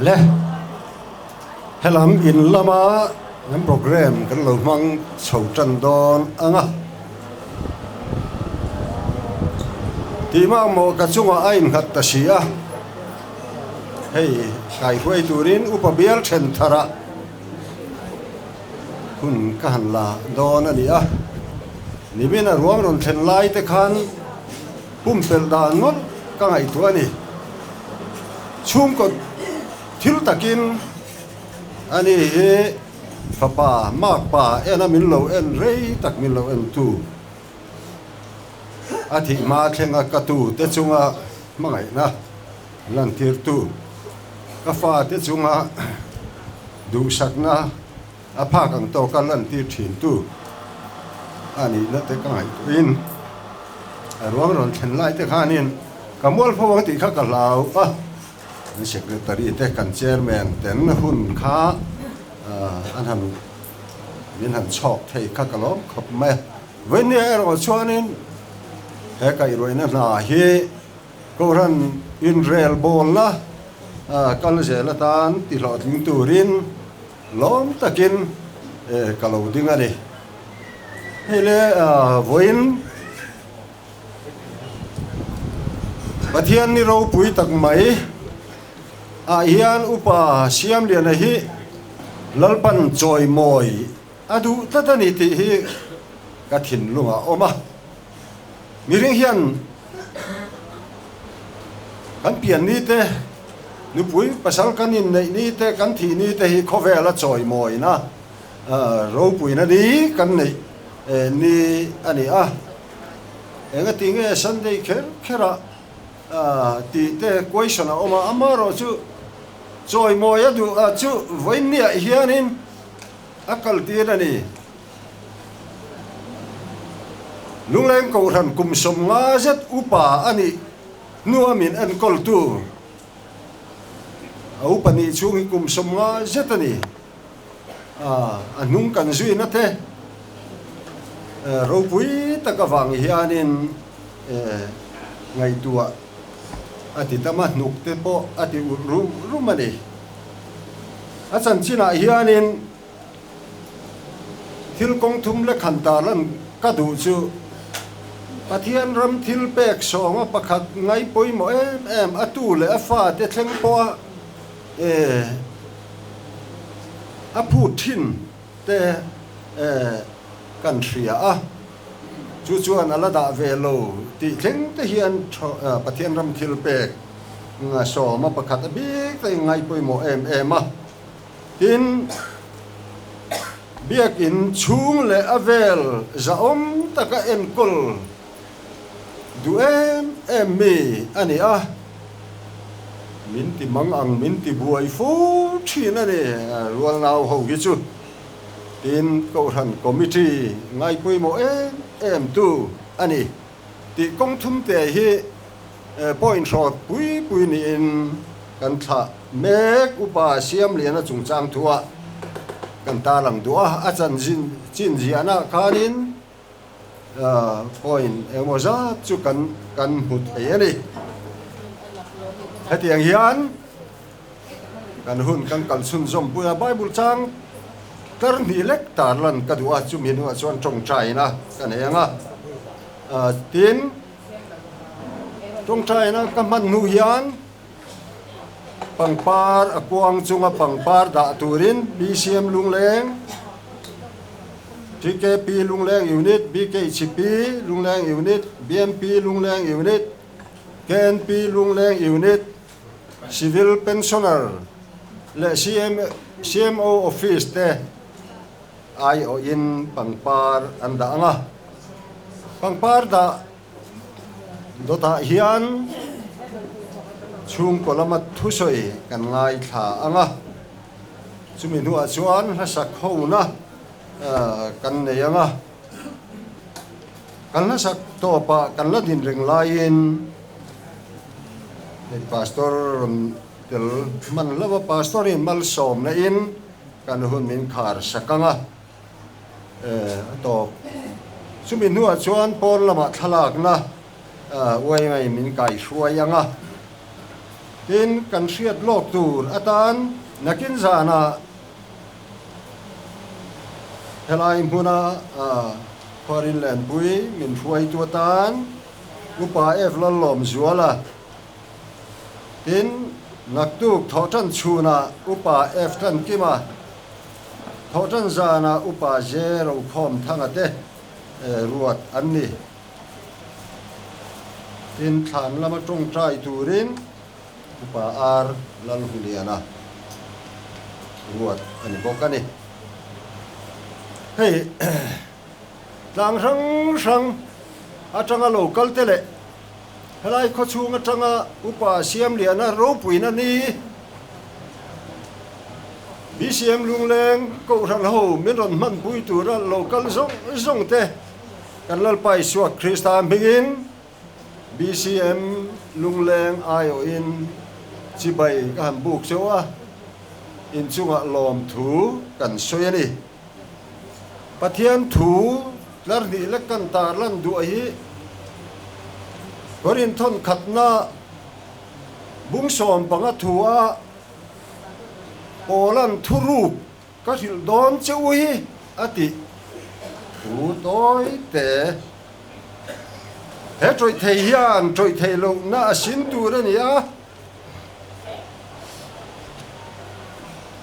le helam in lama nam program kan lo mang chho tran don anga ti ma mo ka chunga ain khat ta sia hei kai huai turin upabial then thara hun kan la don ani a ni bena ruang ron then lai te khan pum pel dan ngot ka ngai tu ani chung ko thil takin ani he papa mak pa ena min lo en rei tak min lo en tu athi ma thenga ka tu te chunga mangai na lan tir tu ka fa te chunga du sakna a pha kang to ka lan tir thin tu ani na te ka ngai in ruang ron then lai te khanin kamol phawang ti kha ka lau a secretary te kan chairman ten hun kha an han min han chok thei kha ka lom khop me wen ne ro chuanin he kai roi na na hi ko ran in rail bol la kal je la tan ti lo ting turin lom takin ka lo ding ani hele voin pathian ni ro pui tak mai hian upa siam lian hi lalpan choi moi adu tatani ti hi ka thin lunga oma miring hian kan pian ni te nu pui pasal kanin nei ni te kan thi ni te hi khovela choi moi na ro pui na ni kan nei ni ani a enga tinge sunday khera ti te question oma amaro chu choi moi adu chu voinia hianin akal tirani lungleng ko ran kum som nga zet upa ani nuamin an kol tu upa ni chung kum som nga zet ani anung kan zui na te ro pui takawang hianin ngai tua ati tama nuk te po ati rumani achan china hianin thil kong thum le khantalan ka du chu pathian ram thil pek songa pakhat ngai poimo em atu le afa te thleng po a pu thin te kan thria a chu chuan ala da velo ti thleng te hian pathian ram thil pek nga so ma pakhat a bik te ngai poimo em a tin biak in chung le avel zaom taka en kol du em mi ani a min ti mang ang min ti buai fu thin ani rual nau ho gi chu tin ko ran committee ngai poimo em tu ani ti kong thum te hi point shot pui ni in kan tha mek upa siam liana chung chang thua kan ta lang dua achan chin jiana khanin point emoza chu kan hut ani hetiang hian kan hun kan kal sun zom puya bible chang tar ni lek tar lan ka dua chu min wa chuan tong trai na kan henga tin tong trai na ka man nu hian pangpar akwang chunga pangpar da turin bcm lungleng TKP lungleng unit BKCP lungleng unit BMP lungleng unit KNP lungleng unit civil pensioner le CMO office te ai o in pangpar anda anga pangpar da dota hian chung kolama thusoi kan ngai tha anga chumi nu a chuan ha sak ho na kan nei anga kan la sak to pa kan la din reng lain le pastor tel man lawa pastor in mal som na in kan hun min khar sakanga to chumi nu a chuan pol lama thalak na wai mai min kai hruai anga tin kan hriat lok tur atan nakin zana helai hmuna foreign land pui min huai tu tan upa ef lan lom zuala tin naktuk thotan chuna upa ef tan kima thotan zana upa zero khom thangate ruat anni tin than lama tong trai turin upa ar lal huliana ruat ani bokani hei lang sang atanga local tele helai kho chunga tanga upa siam liana ro puina ni BCM lungleng ko ran ho min ron man pui tura local zong te kan lal pai suak Christian begin BCM lungleng ayo in chibai kan buk chowa in chunga lom thu kan soyani pathian thu lar ni lekan tar lan du hi korin thon khatna bung som panga thua polan thuru ka hil don cheui ati thu toi te he troi thei hian troi thei lo na sin tu ra ni a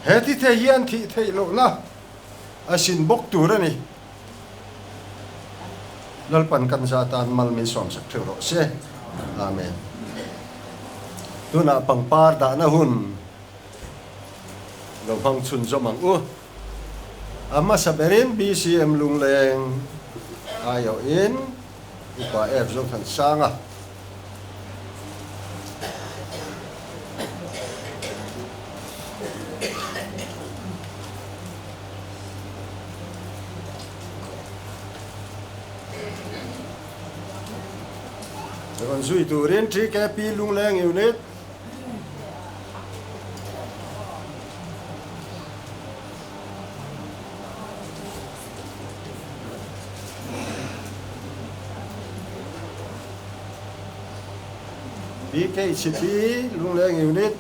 he ti thei hian thi thei lo na asin bok tu ra ni lalpan kan zatan mal min som sak thero se amen tuna pangpar da na hun lo phang chun zomang u ama saberin BCM lungleng ayo in upa ef zong than sanga còn duy turin tri ke pi lungleng unit BKCP lungleng unit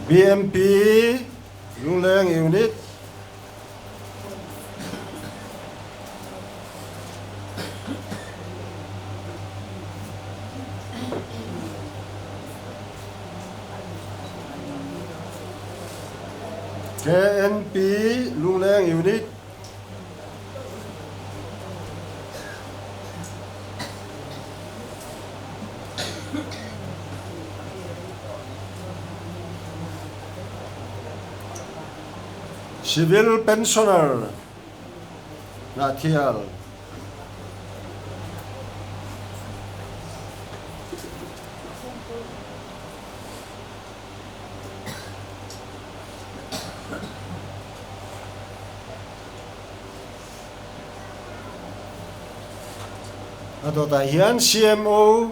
BMP lungleng unit KNP lungleng unit Civil pensioner Nathial ato ta hian CMO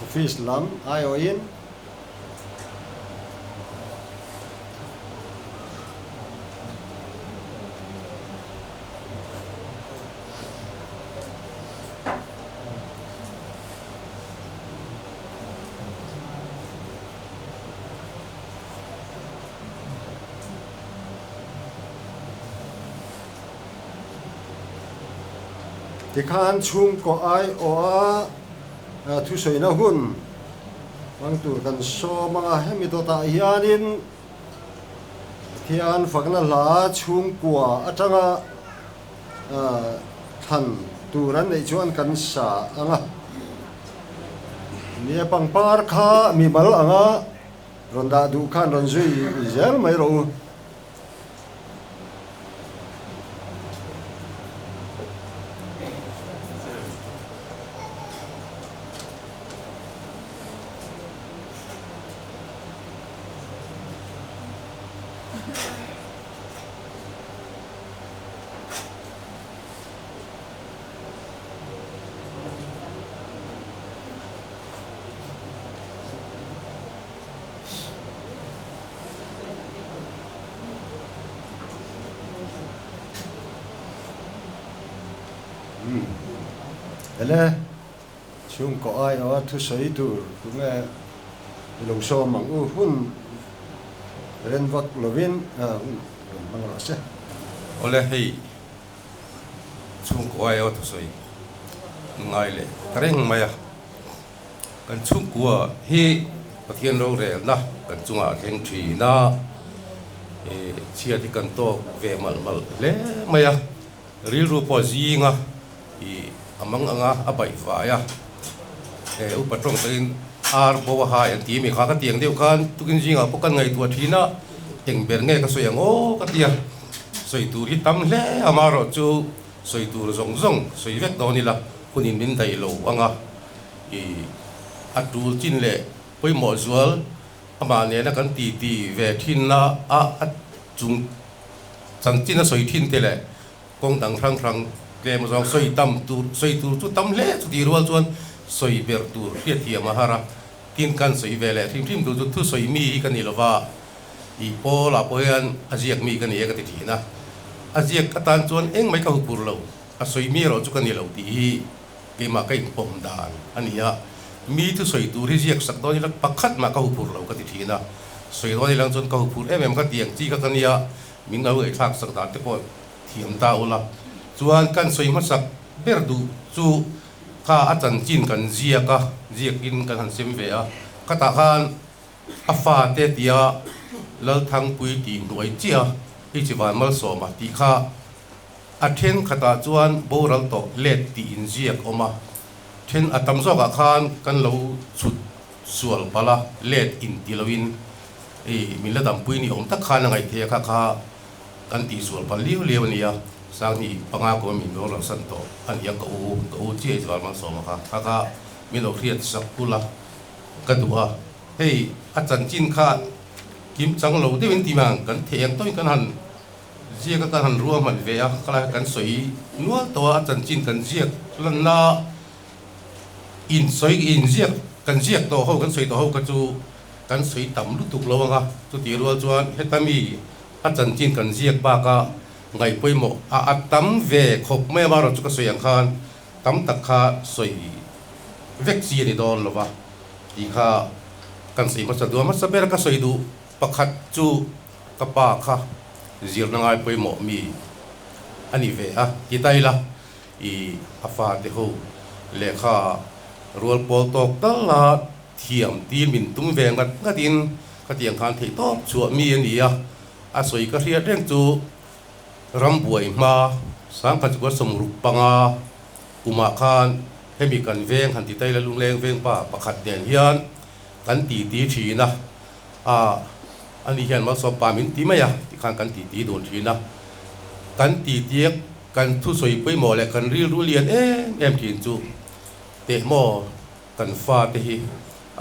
office lam ayo in thì khan chung có ai ở thu soi na hun mang tur kan so mga hemi to ta hianin thian fakna la chung kwa atanga than turan nei chuan kan sa anga nia pangpar kha mi bal anga ronda du khan ron zui zel mai ro ele chung ko ai o thu soi tur kunga long so mang u hun ren vot lovin mang lo se ole hei chung ko ai o thu soi ngai le tareng maya kan chung ko hi pathian ro re na kan chunga theng thi na chia thì cần to về mal le maya ril ru po zinga i amang anga abai va ya upatong tin ar bo ha an ti mi kha ka tiang deu khan tukin zinga pokan ngai tu thina eng ber nge ka soyang o ka tia soi tu ri tam le amaro chu soi tu zong zong soi vek do ni la kunin min dai lo anga i atul chin le poi mo zual ama ne na kan ti ve thin na a chung chan chin na soi thin te le kong dang rang ke mo zong soi tu chu tam le chu ti rual chuan soi ber tu riat hi mahara tin kan soi ve le thim tu thu soi mi kan ni lova i po la po yan aziak mi kan ni ka ti thina aziak atan chuan eng mai ka hu pur lo a soi mi ro chu kan ni lo ti ke ma kai pom dan ania mi thu soi tu ri ziak sak do ni la pakhat ma ka hu pur lo ka ti thina soi do ni lang chuan ka hu pur em ka tiang chi ka kan ya min na ei thak sak da te po thiam ta ula chuan kan soi ma sak ber du chu kha achan chin kan ziaka ziakin kan han sem ve a kata khan afa te tia lal thang pui ti noi chia hi chiwan mal so ma ti kha athen khata chuan boral to let ti in ziak oma then atam zo ka khan kan lo chut sual pala let in tilawin min la dam pui ni om tak khan ngai the kha kan ti sual pal liu nia sang ni panga ko min do la san to an ya ko chi ai mal so ma kha min lo khiat sak kula ka duwa hei achan chin kha kim chang lo de win ti mang kan theng toy kan han zia ka kan han ruam man ve a kala kan soi nual to achan chin kan zia lan na in soi in zia kan zia to ho kan soi to ho ka chu kan soi tam lu tuk lo nga chu ti rual chuan hetami achan chin kan zia ba ka ngai poi mo a tam ve khop me ba ro chu ka soi ang khan tam tak kha soi vek chi ni don lo ba ti kha kan sei ma sa du ma sa ber ka soi du pakhat chu ka pa kha zir na ngai poi mo mi ani ve a ki tai la i afa de ho le kha rual pol tok ta la thiam ti min tum ve ngat tin ka tiang khan thei top chu mi ani a soi ka ria reng chu ram buai ma sang ka chu som ru panga uma khan hemi kan veng han ti tai la lung leng veng pa pakhat den hian kan ti thi na ani hian ma so pa min ti ma ya ti khan kan ti don thi na kan ti tiek kan thu soi poi mo le kan ril ru lian em thin chu te mo kan fa te hi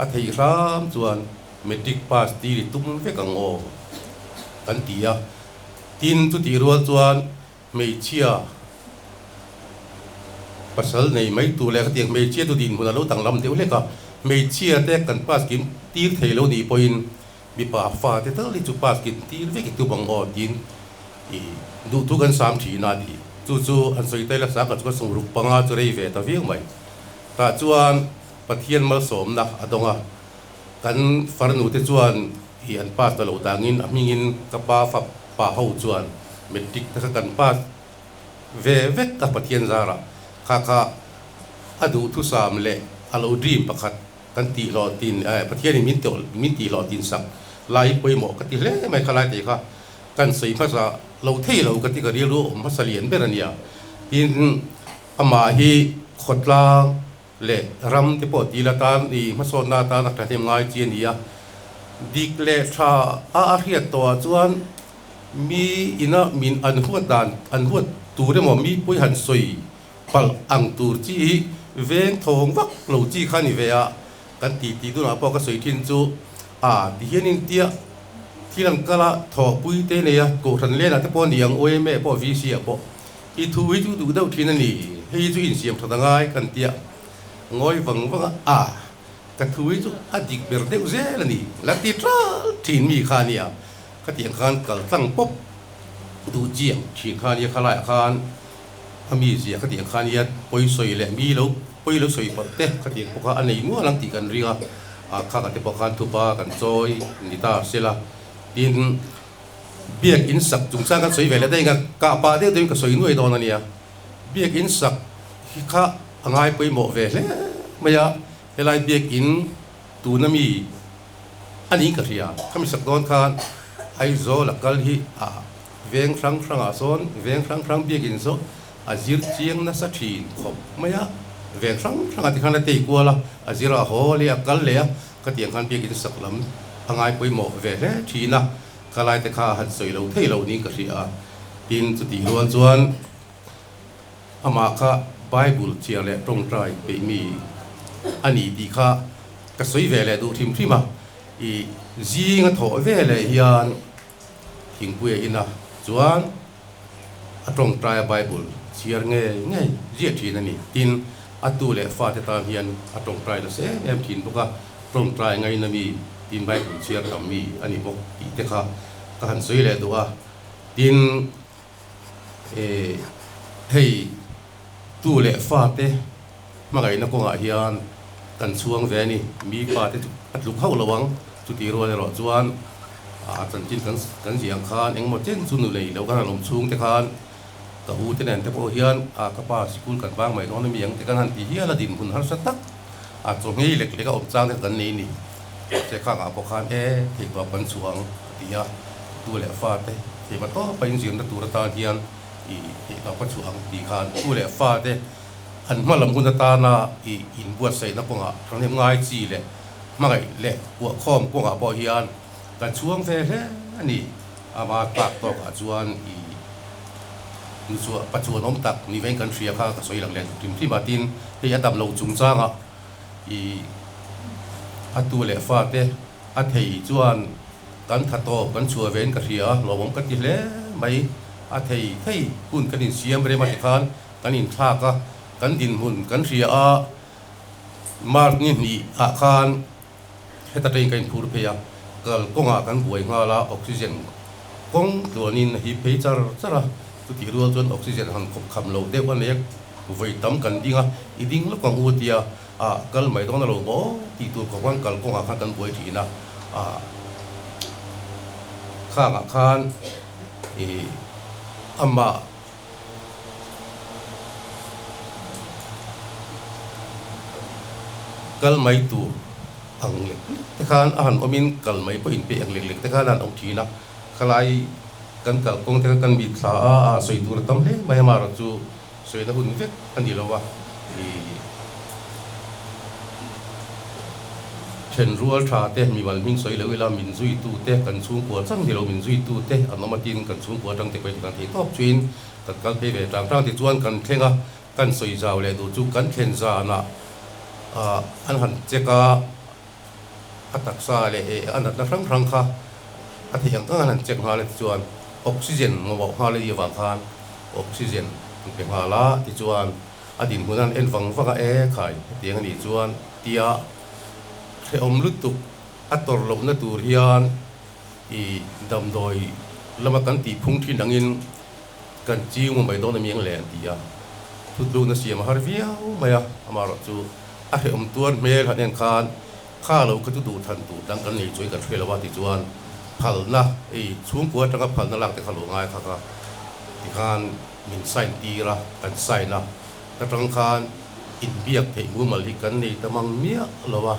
a thei ram chuan metric pass ti ri tum ve ka ngo kan ti ya tin chu ti rual chuan mei chia pasal nei mai tu le ka tiang mei chia tu din huna lo tang lam deu le ka mei chia te kan pass kim tir thei lo ni poin mi pa fa te to li chu pass kim tir ve ki tu bang o din i du tu kan sam thi na di chu an soi te la sa ka chu sung ru panga chu rei ve ta vieng mai ta chuan pathian mal som na adonga kan farnu te chuan hi an pass ta lo dangin amingin ka pa fa pa ho chuan metric ta kan pass ve vek ka pathian zara kha adu thu sam le alo dream pakhat kan ti lo tin pathian ni min ti lo tin sak lai poi mo ka ti le mai khala te kha kan sei ma sa lo thei lo ka ti ka ri lu ma sa lian berania tin ama hi khotla le ram te po ti la tan ni ma so na ta na ta them ngai chi ni ya dik le tha a riat to chuan mi ina min an huat tu re mo mi poi han soi pal ang tur chi ven thong vak lo chi khani ve a kan ti tu na po ka soi thin chu di hianin tia thilang kala tho pui te ne ya ko than le na te po niang oi me po vc a po i thu wi tu du dau thin ani hei chu in siam thada ngai kan tia ngoi wang ka thu wi chu adik ber deu zel ani la ti tra thin mi khania ka tiang khan kal tang pop du jiang thin khania khala khan ami zia ka ti khan ya poi soi le mi lo poi lo soi pa te ka ti ko ka anei mu lang ti kan ringa a kha ka te pa khan thu pa kan choi ni ta sela tin biak in sak chung sang kan soi vele dai nga ka pa de ka soi nuai don ania biak in sak hi kha angai poi mo vele maya helai biak in tu na mi ani ka ria khami sak don khan ai zo la kal hi a veng sang sang a son veng sang biak in so azir chiang na sa thin khop maya veng sang ati khan te ko la azira ho le akal le ka tiang khan biak in sak lam angai poi mo vele thina kalai te kha han soi lo thei lo ni ka ria tin chu ti ruan chuan ama kha bible chia le tong trai pe mi ani ti kha ka soi vele du thim thima i zinga tho vele hian thing pui ina chuan atong trai bible chiar nge zia thin ani tin atu le fa te tam hian atong trai la se em thin boka tong trai ngai na mi tin bible chiar tam mi ani bok ti te kha ka han soi le do a tin hei tu le fa te ma gai na ko nga hian kan chuang ve ni mi pa te atlu khau lawang chu ti ro le ro chuan a chan chin kan jiang khan eng mo chen chu nu lei lo kan lom chung te khan ka hu te nen te po hian a ka pa school kan bang mai non mi yang te kan han ti hian la din hun har sa tak a chu ngei lek le ka om chang te kan nei ni se khang a po khan thi ba pan chuang ti ya tu le fa te thi ma to pa in jin na tu ra ta hian i ka pa chuang ti khan tu le fa te han ma lam kun ta na i in buat sai na ko nga rang nem ngai chi le ma ngai le wa khom ko nga bo hian kan chuang ve he ani ama tak to ka chuan i nu chu pa chuan om tak ni ven kan thria kha ka soi lang len tim tim atin he atam lo chung changa i atu le fa te a thei chuan kan tha to kan chua ven ka thria lo bom ka ti le mai a thei kun kan in siam re ma ti khan kan in tha ka kan din hun kan thria a mar ni a khan heta tei kan phur pe ya kal konga kan buai nga la oxygen kong tuanin hi pe char chara tu ti rual chuan oxygen han khop kham lo de wan lek voi tam kan dinga iding lo kong u tia a kal mai dong na lo bo ti tu ko wan kal konga khan kan buai thina a kha khan amma kal mai tu ang lek te khan ahan omin kal mai po in pe ang lek te khan an ong thina khalai kan kal kong te kan bi thla a soi tur tam le mai ma ra chu soi na hun vek an di lo wa i chen rual tha te mi wal ming soi le wela min zui tu te kan chung ko chang di lo min zui tu te anomatin kan chung ko tang te ko kan thi top chuin kan kal pe ve tang tang ti chuan kan thenga kan soi jaw le du chu kan khen za na an han cheka atak sa le anat na rang kha athi yang kan han chek ha le chuan oxygen mo bo ha le yawa khan oxygen pe ha la ti chuan adin hunan en wang wanga khai tiang ni chuan tia the om lut tu ator lo na tur hian i dam doi lama kan ti phung thin angin kan chiu mo mai do na mieng len tia tu lu na siam har viau maya amaro chu a he om tuan mel han en khan kha lo ka tu du than tu dang kan nei choi ka thela wa ti chuan phal na chung ko tanga phal na lang te khalo ngai kha ka ti khan min sai ti ra kan sai na ta tang khan in biak thei mu mal hi kan nei tamang mia lo wa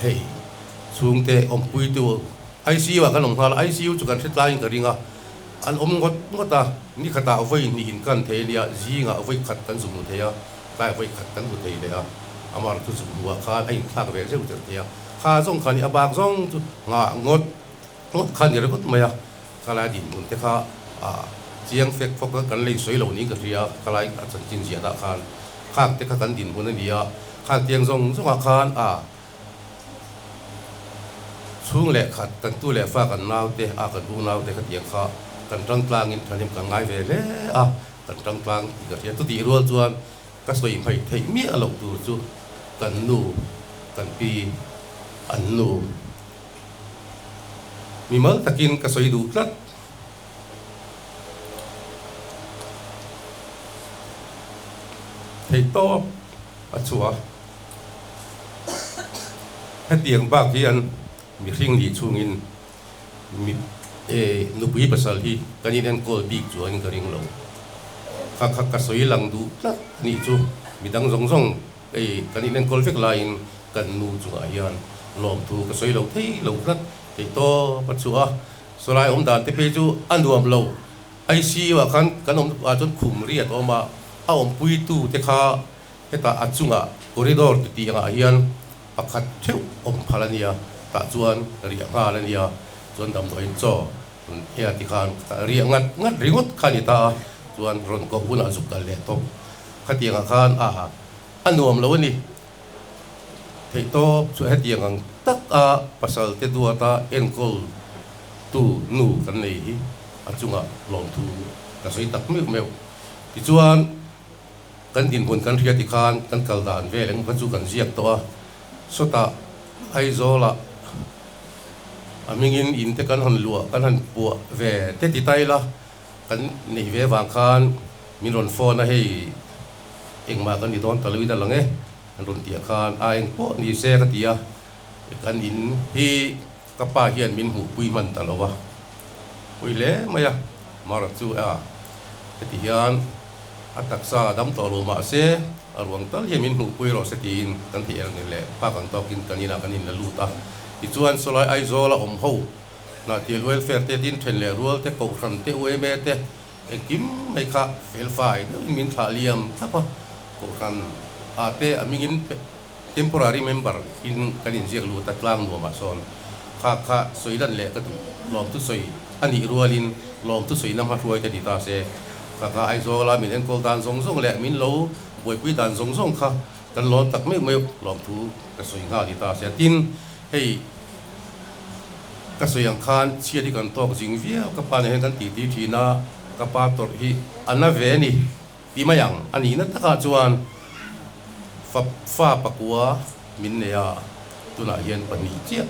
hei chung te om pui tu ICU kan om hal ICU chu kan thla in ka ringa an om ngot ta ni khata voi ni in kan the lia zinga voi khat kan zum the ya tai voi khat kan bu the le ya amar tu zum wa kha ai thak ve se u te ya kha zong khan abak zong nga ngot khan ni rekut maya kala din mun te kha chiang fek fok kan lei soi lo ni ka ria kalai a chan chin zia da khan khak te kha kan din mun ni ya khan tiang zong zong khan chung le khat kan tu le fa kan nau te kan bu nau te ka tiang kha kan tang tlang in thanim kan ngai ve le kan tang tlang ka ria tu ti rual chuan ka soi mai thei mi a lo tu chu kan nu kan pi an nu mi mal takin ka soi du tlat thầy to ở chùa hết tiếng bác hiền mi riêng đi chung in mi nụ bụi pasal hi cái này nên coi big chùa in cái riêng lâu các soi lang du ni chu mi dang zong zong cái này nên coi việc lain kan nu chùa hiền lom thu cái soi lâu thấy lâu rất thầy to bắt chùa số lại ông đàn thế chu ăn đuông lâu ai xí và kan ông chọn khum riết ông mà ông bụi tu thế kha hết ta ăn chung corridor tu ti ang hiền pakhat theu om phalania ta chuan ria nga lania chuan dam doi cho he ti khan ta ria ngat ringot khani ta chuan ron ko una zukal le to khatianga khan anuam lo ni thei to chu hetiang tak pasal te duata enkol tu nu kan nei hi achunga long thu ka sei tak meu ti chuan kan din hun kan ria ti khan kan kal dan ve leng chu kan ziak to sota ai zola amingin in te kan han lua kan han pu ve te ti tai la kan nei ve wang khan min ron phone a hei engma kan ni don talui da lange an ron tia khan a eng po ni se ka tia kan in hi ka pa hian min hu pui man talowa pui le maya mar chu ti hian ataksa dam to lo ma se arwang tal yemin hu pui ro se tin kan ti er ni le pa kan to kin kanina kanin la luta ti chuan solai ai zo la om ho na ti welfare te din then le rual te ko ram te we me te kim mai kha fel fai min tha liam thapa ko kan te amingin temporary member in kanin jiak lu ta tlang no ma son kha soidan le ka lom tu soi ani rualin lom tu soi nam ha ruai te di ta se kha ai zo la min en kol dan zong zong le min lo bồi quý đàn giống giống khác cần lon tắc mấy mấy lòng thú cái soi ngã đi ta sẽ tin hay cái soi yang khan chia đi cần to cái chính vía các bạn này cần tỉ thì na các bạn tổ hi anh na về ni đi mà yang anh ấy nó tất cả chuan pha bạc quá mình này tu na hiền bận nhị chia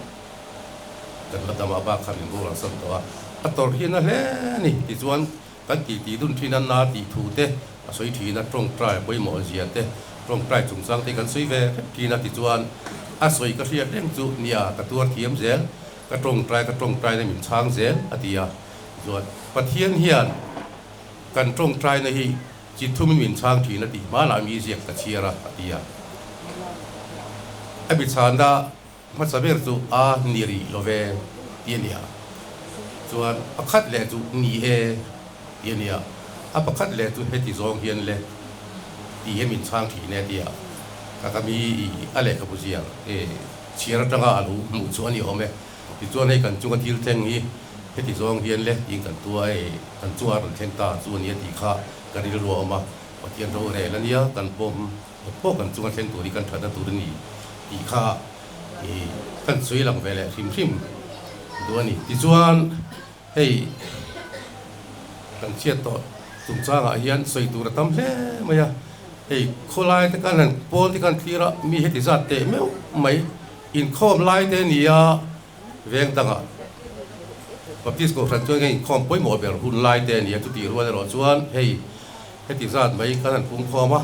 cần là tama bạc khăn mình vô là sâm to à tổ hi nó lẽ ni thì chuan cần tỉ đun thì na tỉ thủ thế soi thì na trong trai bơi mỏ ziat te trong trai chung sang te kan soi ve thì na ti chuan soi ka riat reng chu nia ka tuar thiam zel ka trong trai na min chang zel atia zot pathian hian kan trong trai na hi chi thu min chang thi na ti ma la mi ziak ka chiara atia abi chanda ma saber chu niri love tiania chuan akhat le chu ni e tiania pakhat le tu heti zong hian le ti hemin chang thi ne dia ka mi ale ka buzia chiara tanga alu mu chu ani ome ti chuan nei kan chunga thil theng hi heti zong hian le ing kan tua kan chua ron theng ta chu ni ti kha ka ri ro ma pathian ro re la nia kan pom kan chunga theng tu ri kan thada tu ni ti kha kan sui lang ve le thim do ani ti chuan hei kan chiat to tung changa hian soi tur tam hle maya ei kholai te kan han pol te kan thira mi heti zat te meu mai in khom lai te nia veng tanga baptist ko fran chuan in khom poi mo ber hun lai te nia tu ti ruan ro chuan hei heti zat mai kan han pung khoma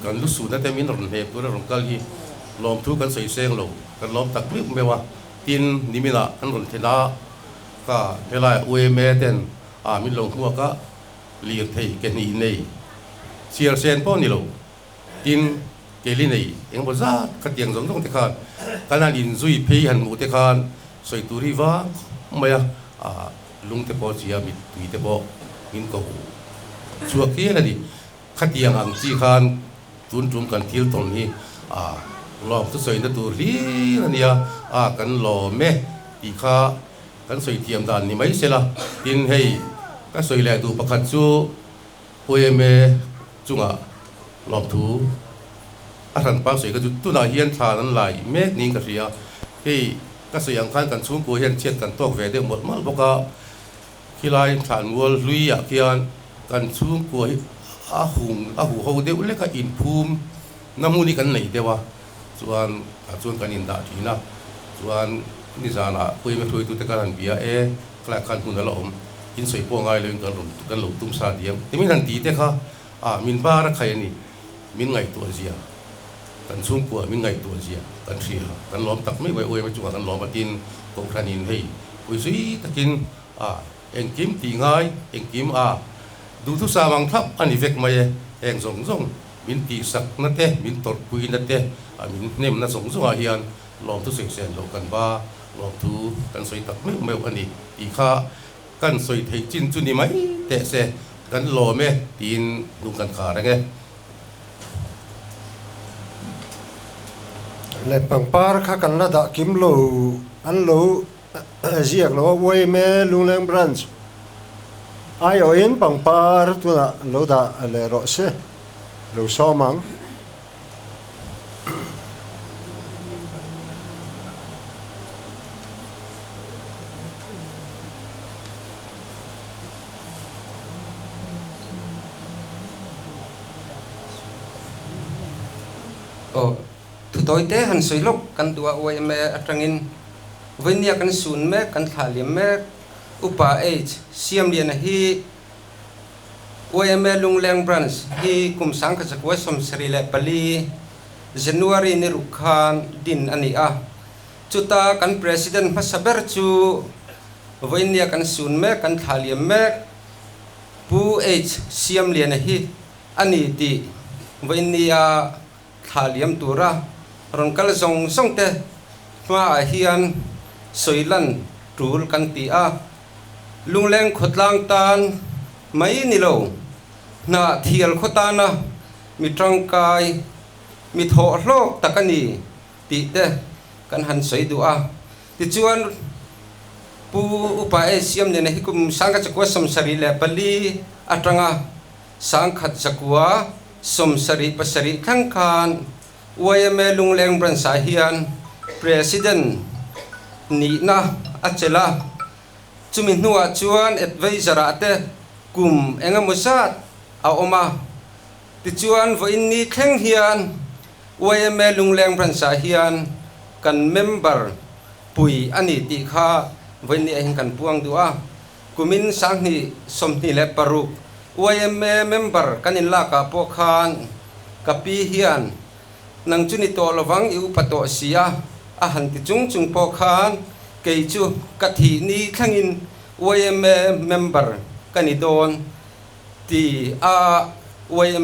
kan lu su na te min ron he pura ron kal hi lom thu kan soi seng lo kan lom tak mi mewa tin nimina kan ron thena ka helai we me ten min long hua ka liir thei ke ni nei siar sen po ni lo tin ke li nei eng bo za ka tiang zong zong te khan kana in zui phei han mu te khan soi turi wa maya lung te po chia mi tui te po in ko chuak ke la di khatiang ang chi khan tun kan thil ton hi lom tu soi na tur ri ania kan lo me ti kha kan soi tiam dan ni mai se la tin hei ka soi le tu pakhat chu poeme chunga lom thu ran pa soi ka tu na hian tha nan lai mek ning ka ria hei ka soi ang khan kan chung ko hian chet kan tok ve de mot mal boka khilai than wol lui ya kian kan chung ko hu ho de ule ka in phum namuni kan nei dewa chuan kan in da thina chuan ni zana poeme thui tu te kan bia kla kan hun la om in soi po ngai le kan lo tum sa diam timin han ti te kha min bar khai ni min ngai tu zia kan chung kwa min ngai tu zia kan thia kan lom tak mai wai oi ma chu kan lom tin ko khanin hei pui sui takin eng kim ti ngai eng kim du thu sa mang thap ani vek mai eng zong zong min ti sak na te min tor pui na te min nem na zong zong hian lom tu seng sen lo kan ba lom tu kan soi tak mai mai ani ti kha kan soi thei chin chu ni mai te se kan lo me tin lung kan kha range le pangpar kha kan la da kim lo an lo ziak lo wei me Lunglang branch ai o in pangpar tu na lo da le ro se lo so mang tôi té hắn soi lốc kan tua oi me atangin venia kan sun me kan thalim me upa age siam lian hi oi me Lunglang branch hi kum sang ka sakwa som sri le pali January ni rukhan din ani a chuta kan president masaber chu venia kan sun me kan thalim me pu age siam lian hi ani ti venia thaliam tura rongkal zong zong te ma hian soilan tul kan ti a Lunglang khotlang tan mai ni lo na thial khotana mi tangkai mi tho hlok takani ti te kan han soi du a ti chuan pu upa e siam ne hi kum sanga chakwa som sari le pali atanga sang khat chakwa som sari pasari thang khan me Lunglang branch hian president ni na achela chumin nuwa chuan advisor ate kum engamusat a oma ti chuan voin ni thleng hian me Lunglang branch hian kan member pui ani ti kha voin ni hin kan puang duwa kumin sang ni som ni le paruk me member kanin la ka po khan kapi hian nang chuni to lawang iu pato sia a han ti chung chung po khan kei chu kathi ni thangin me member kani don ti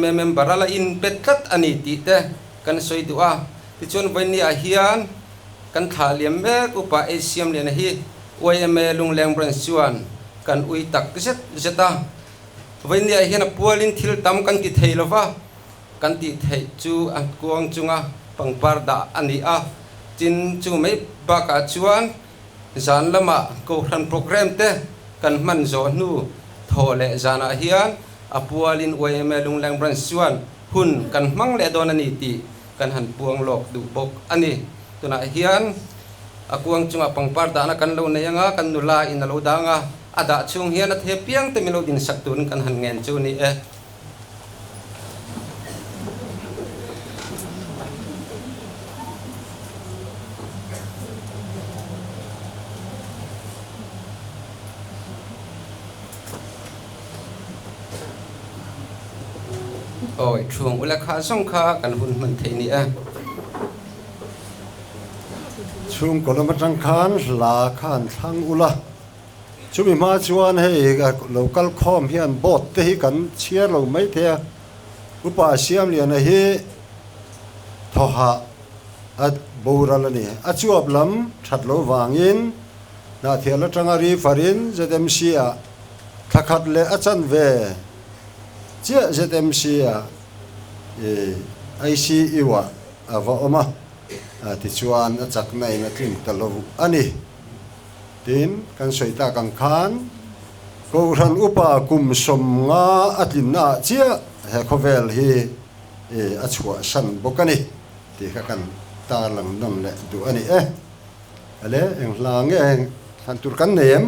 me member ala in petlat ani ti te kan soi du a ti chon ni a hian kan thaliam me upa asiam le na hi me Lunglang branch chuan kan ui tak zet zeta ni a hian a pualin thil tam kan ti theilowa kan ti thei chu an kuang chunga pangpar da ani a chin chu mai ba ka chuan zan lama ko ran program te kan man zo nu thole zana hian apualin me Lunglang branch chuan hun kan mang le don ani ti kan han puang lok du bok ani tuna hian akuang chunga pangpar da na kan lo na yanga kan nula in lo da nga ada chung hian a the piang te milo din saktun kan han ngen chu ni e oi chuang ula kha song kha kan hun man thei ni a chung kolomatang khan la khan thang ula chumi ma chuan hei local khom hian bot te hi kan chiar lo mai the upa siam lian hi thoha at boralani a chuap lam that lo wangin na thiala tangari farin ZMC a thakhat le achan ve chia ZMC a IC iwa ava oma ti chuan a chak nai na tling talo ani tin kan soita kan khan ko ran upa kum som nga atlin na chia he khovel hi a chua san bokani ti kha kan ta lang non le du ani ale eng lang eng han tur kan nem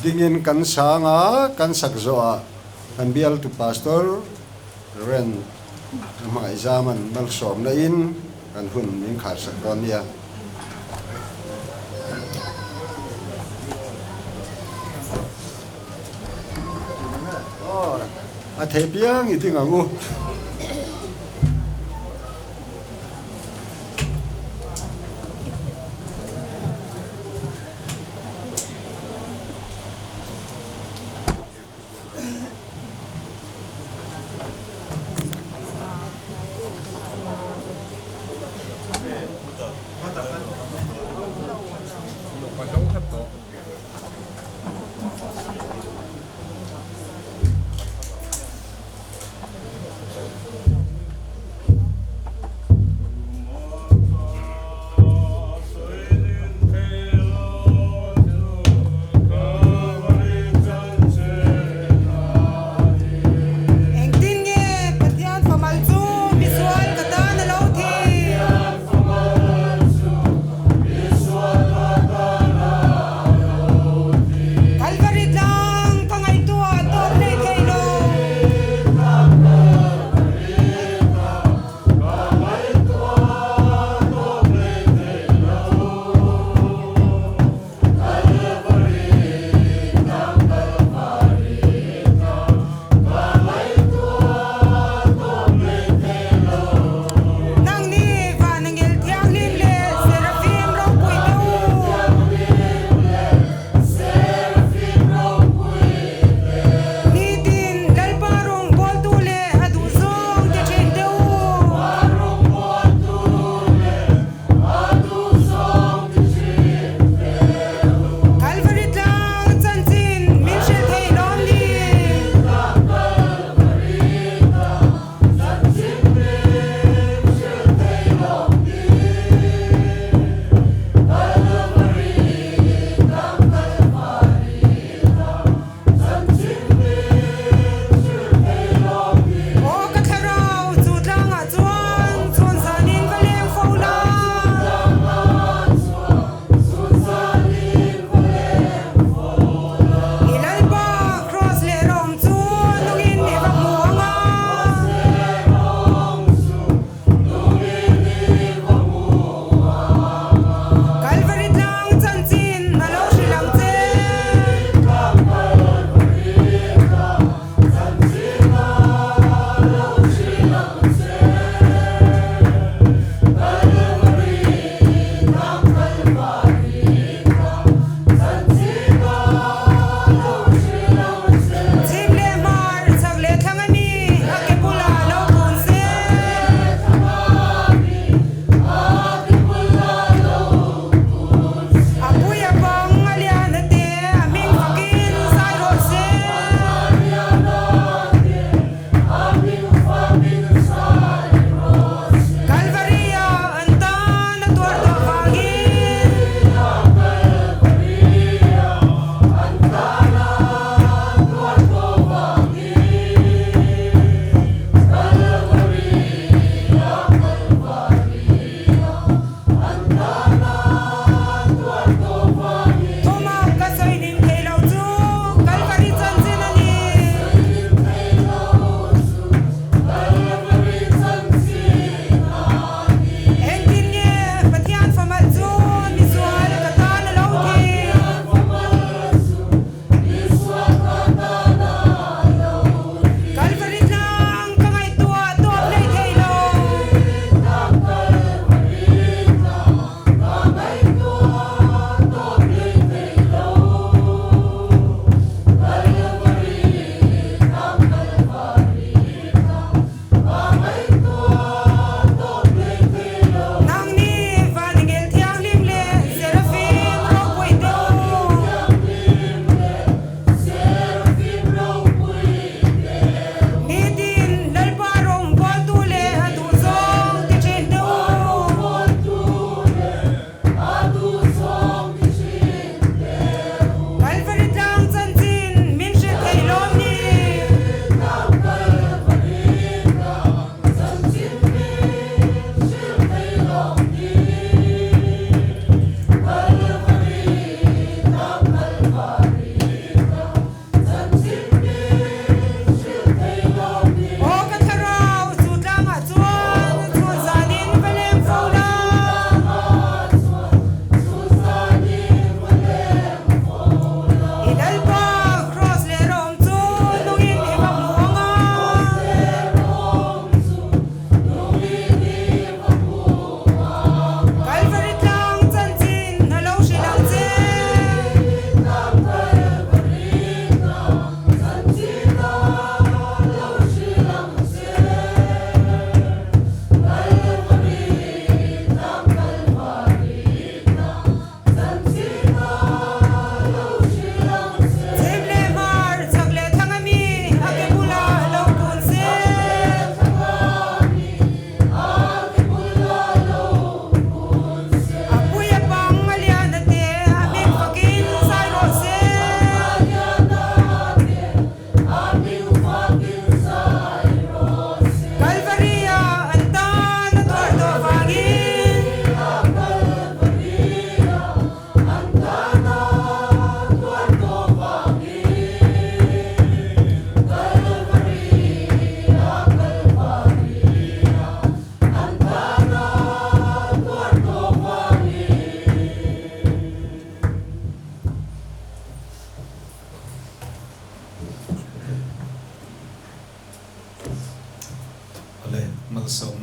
dingin kan sanga kan sakzoa kan bial tu pastor ren mai zaman mal som na in kan hun min khar sak don ya thể piang i ting angu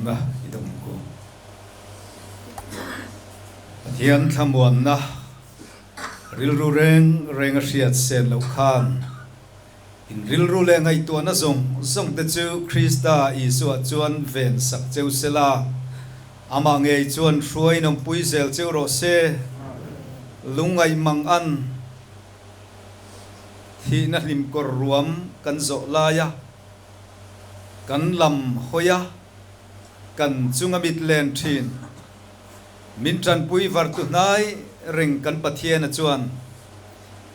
na idong ko hian thamuan na rilru reng riat sen lo khan in rilru le ngai to na zong te chu Krista Isu chuan ven sak cheu sela ama ngei chuan hruai nom pui zel cheu ro se lungai mang an thi na lim kor ruam kan zo la ya kan lam hoya kan chunga mit len thin min tran pui var tu nai reng kan pathian chuan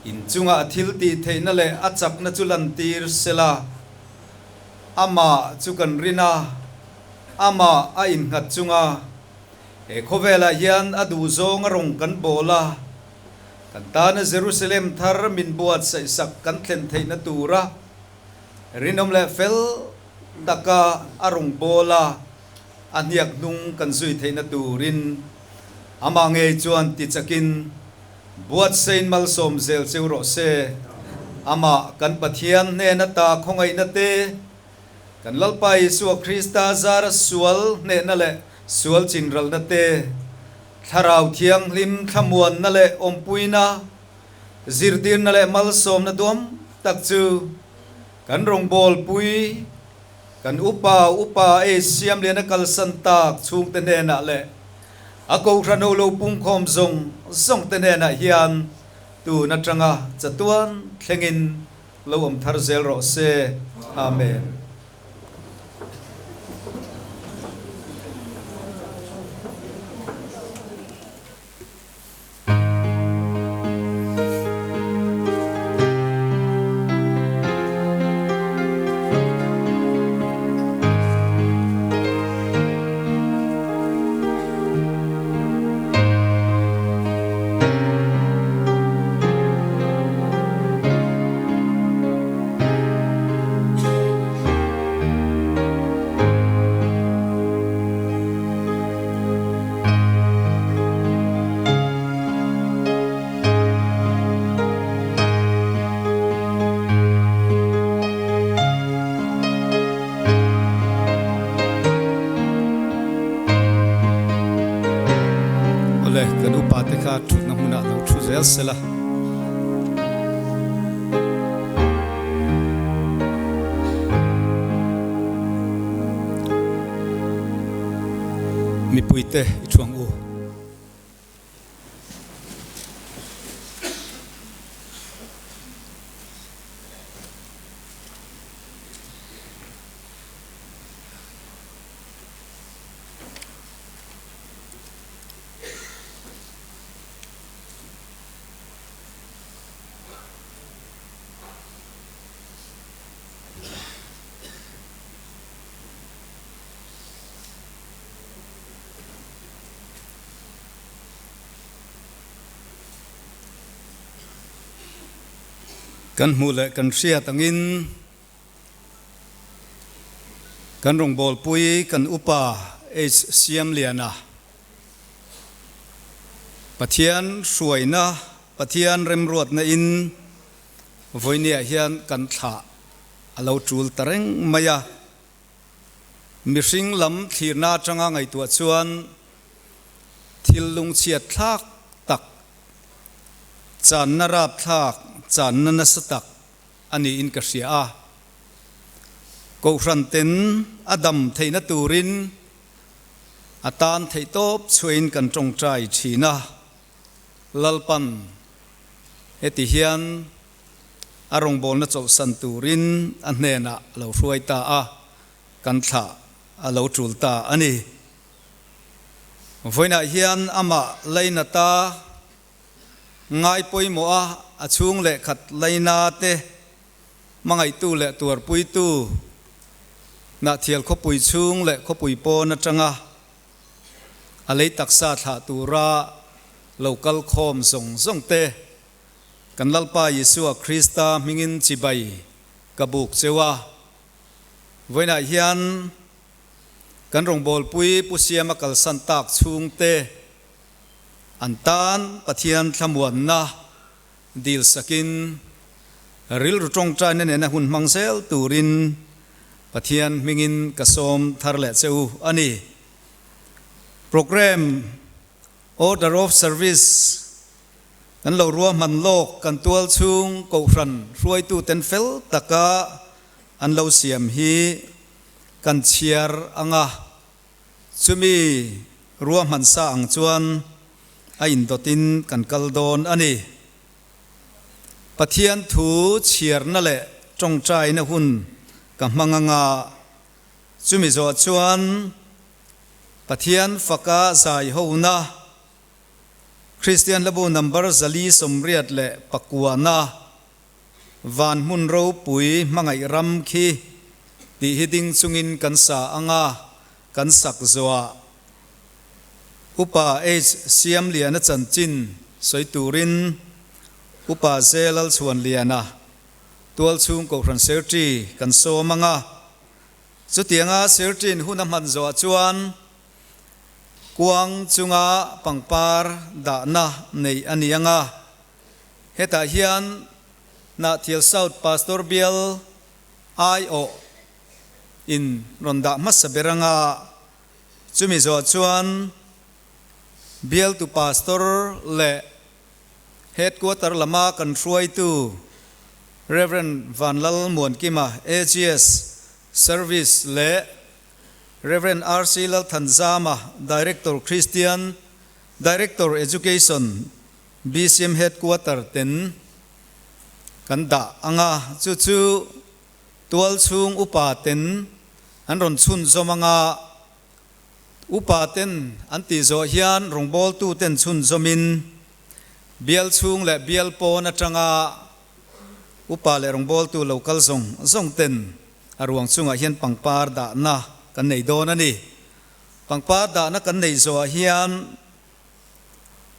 in chunga athil ti theina le achak na chulan tir sela ama chu kan rina ama a in ngat chunga e khovela hian adu zong rong kan bola kan ta na Jerusalem thar min buat sai sak kan thlen theina tura rinom le fel daka arong bola aniak nung kan zui theina turin ama nge chuan ti chakin buat sein mal som zel cheu ro se ama kan pathian ne na ta khongai na te kan lalpai su Krista zara sual ne na le sual chinral na te tharau thiang lim thamuan na le ompuina zirdir na le mal som na dom tak chu kan rong bol pui kan upa e siam le na kal san tak chung te ne na le ako rano lo pung khom zong te ne na hian tu na tranga chatuan thlengin lo om thar zel ro se amen kan upa te kha thut na huna lo thu zel sela mi puite I chuang u kan mule kan sia tangin kan rong bol pui kan upa e siam liana pathian suaina pathian remruat na in voinia hian kan tha alo tul tareng maya mishing lam thirna changa ngai tu chuan thil lung chiat thak tak chan na rap thak chan na satak ani in ka sia a ko ranten adam theina turin atan theitop chuin kan tong trai thina lalpan heti hian arong bol na chol san turin anhena lo ruai ta a kan tha alo tul ta ani voina hian ama leina ta ngai poimo a achung le khat leina te mangai tu le tur pui tu na thial kho pui chung le kho pui po na tanga alei taksa tha tura local khom zong te kan lalpa Yesua Krista mingin chibai kabuk chewa voina hian kan rong bol pui pusiama kal santak chung te antan pathian thamuan na dil sakin ril rutong tra ne na hun mangsel turin pathian mingin kasom tharle cheu ani program order of service kan lo ruwa man lok kan tual chung ko ran ruai tu ten fel taka an lo siam hi kan chiar anga chumi ruwa man sa ang chuan a in dotin kan kaldon ani pathian thu chiar na le tong trai na hun ka manganga chumi zo chuan pathian faka zai ho na Christian labu number zali somriat le pakuana van mun ro pui mangai ram khi ti hiding chungin kan sa anga kan sak zoa upa age siam liana chanchin soi turin upa zelal chuan liana tual chung ko ran serti kan so manga chutianga sertin hunam han zo chuan kuang chunga pangpar da na nei anianga heta hian na thial south pastor bial io in ronda masaberanga chumi zo chuan bial tu pastor le headquarter lama kan ruai tu Reverend Van Lal Muan Kima AGS Service le Reverend R.C. Lal Tanzama Director Christian Director Education BCM Headquarter ten kanda anga chu chu tual chung upa ten an ron chun zomanga upa ten anti zo hian rongbol tu ten chun zomin bial chung le bial pon atanga upa le rongbol tu local zong ten arwang chunga hian pangpar da na kan nei don ani pangpar da na kan nei zo hian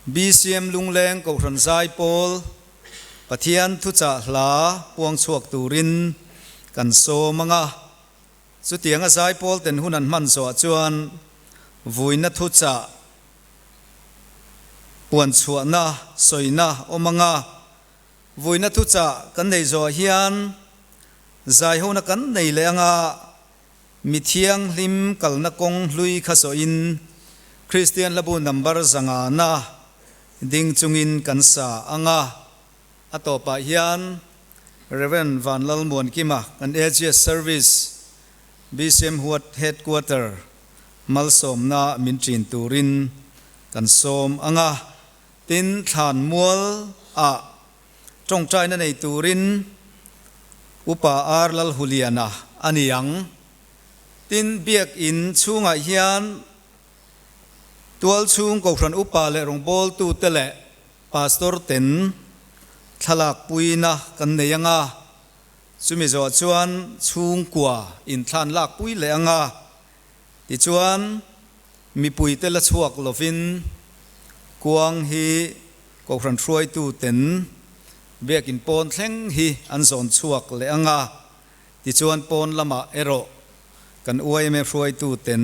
BCM lungleng ko ran zai pol pathian thu cha hla puang chuak turin kan so manga chu tianga zai pol ten hunan man zo chuan vuina thu cha puan chuana soina omanga vuina thu cha kan nei zo hian zai hona kan nei lenga mithiang lim kalna kong hlui khaso in Christian labu number zanga na ding chungin kan sa anga atopa hian Reverend Van Lal Muan Kima an AGS Service BCM Huat Headquarter malsom na mintrin turin kan som anga tin than mual a trong trai na nei turin upa ar lal huliana aniang tin biak in chunga hian tual chung ko ran upa le rongbol tu tele pastor ten thalak puina kan neyanga chumi zo chuan chung kwa in thlan lak pui le anga ti chuan mi pui te la chuak lovin kuang hi ko ran thruai tu ten biak in pon thleng hi an zon chuak le anga ti chuan pon lama ero kan uai me thruai tu ten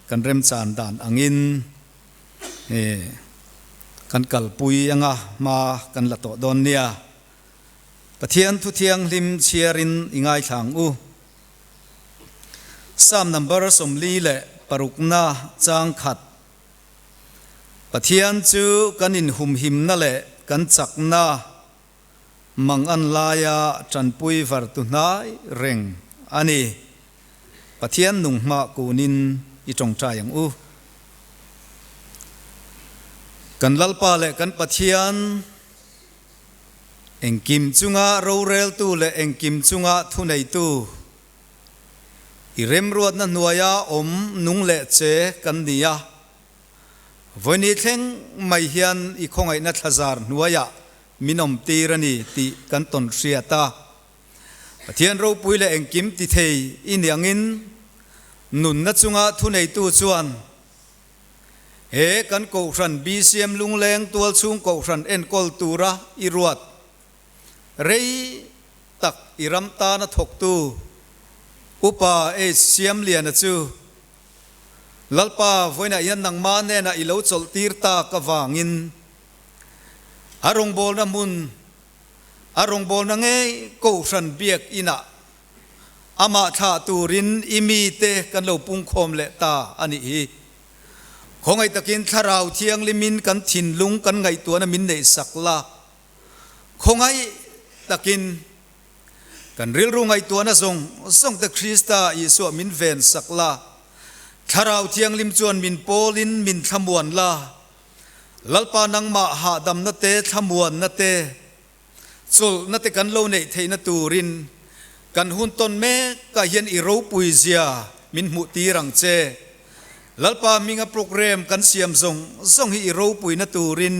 kan rem chan dan angin kan kalpui anga ma kan la to don nia pathian thu thiang lim chiarin ingai thang u sam number somli le parukna chang khat pathian chu kanin hum him na le kan chakna mang an laya tranpui var tu nai reng ani pathian nung ma kunin i tong tayang u kan lalpa le kan pathian engkim chunga rorel tu le engkim chunga thunei tu irem ruat na nuaya om nung le che kan nia voini thleng mai hian i khongai na thazar nuaya minom tirani ti kan ton riata pathian ro pui le engkim ti thei iniangin nun na chunga thunei tu chuan he kan ko ran BCM lungleng tual chung ko ran en kol tura i ruat rei tak iram ta na thok tu upa e siam lian chu lalpa voina yan nang ma ne na ilo chol tir ta ka wangin arong bol na mun arong bol na nge ko ran biak ina ama tha turin imi te kan lo pung khom le ta ani hi khongai takin tharau thiang limin kan thin lung kan ngai tu na min nei sakla khongai takin kan ril ru ngai tu na song te Krista Isu min ven sakla tharau thiang lim chuan min polin min thamuan la lalpa nang ma ha dam na te thamuan na te chul na te kan lo nei theina turin kan hun ton me ka hian i ro pui zia min mu ti rang che lalpa minga program kan siam zong hi i ro pui na turin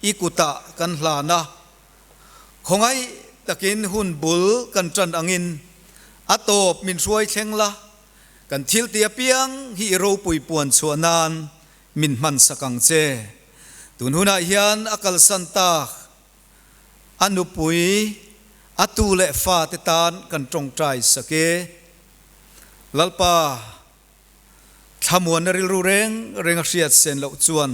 i kuta kan hlana khongai takin hun bul kan tran angin atop min ruai thlengla kan thil tia piang hi i ro pui puan chuanan min man sakang che tun huna hian akal santa anu pui atu le fa te tan kan trong trai sake lalpa thamuan ril ru reng hriat sen lo chuan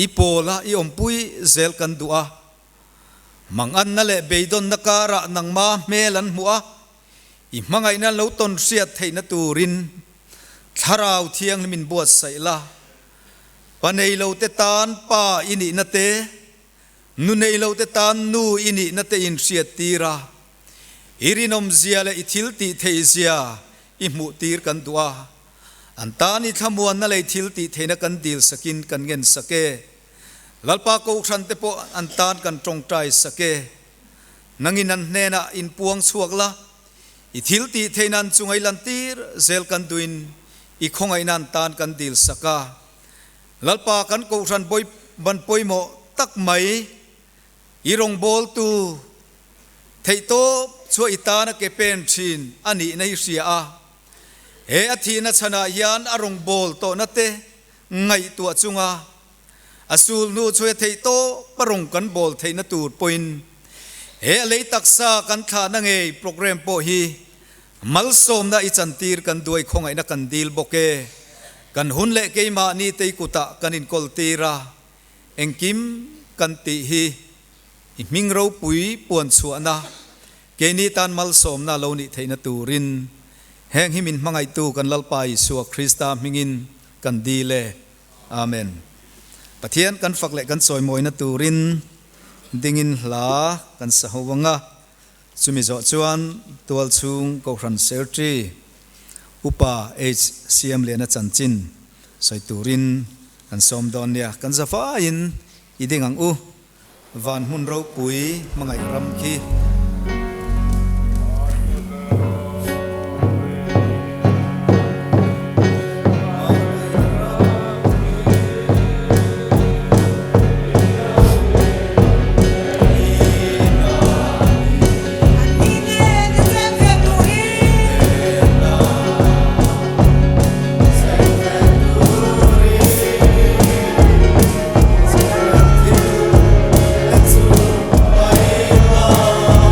i pola i ompui zel kan dua mangan na le beidon na kara nang ma melan mua i mangai na lo ton hriat theina turin tharau thiang min buat saila panei lo te tan pa ini na te nu nei lo te tan nu ini na te in hriat tira irinom zia le ithil ti thei zia i mu tir kan dua antani thamuan na le thil ti theina kan dil sakin kan ngen sake lalpa ko khan te po antan kan tong trai sake nangin an nena in puang chuakla i thil ti theinan chungai lan tir zel kan duin i khongai nan tan kan dil saka lalpa kan ko khan boi ban poimo tak mai irong bol tu theito chu itana ke pen thin ani nei ria a he athina chana yan arong bol to na te ngai tu chunga asul nu chu theito parong kan bol theina tur point he lei taksa kan tha na nge program po hi mal som na ichantir kan duai khongai na kan dil boke kan hun le ke ma ni te kuta kan in kol tira engkim kan ti hi ming ro pui puan chuana ke ni tan mal som na lo ni theina turin heng himin mangai tu kan lalpai su Krista mingin kan dile amen pathian kan fakle kan soi moina turin dingin hla kan sahowanga chumi zo chuan tual chung ko ran sertri upa HCM lena chanchin soi turin kan som don nia kan zafa in idingang u van hun ro pui mangai ram khi Oh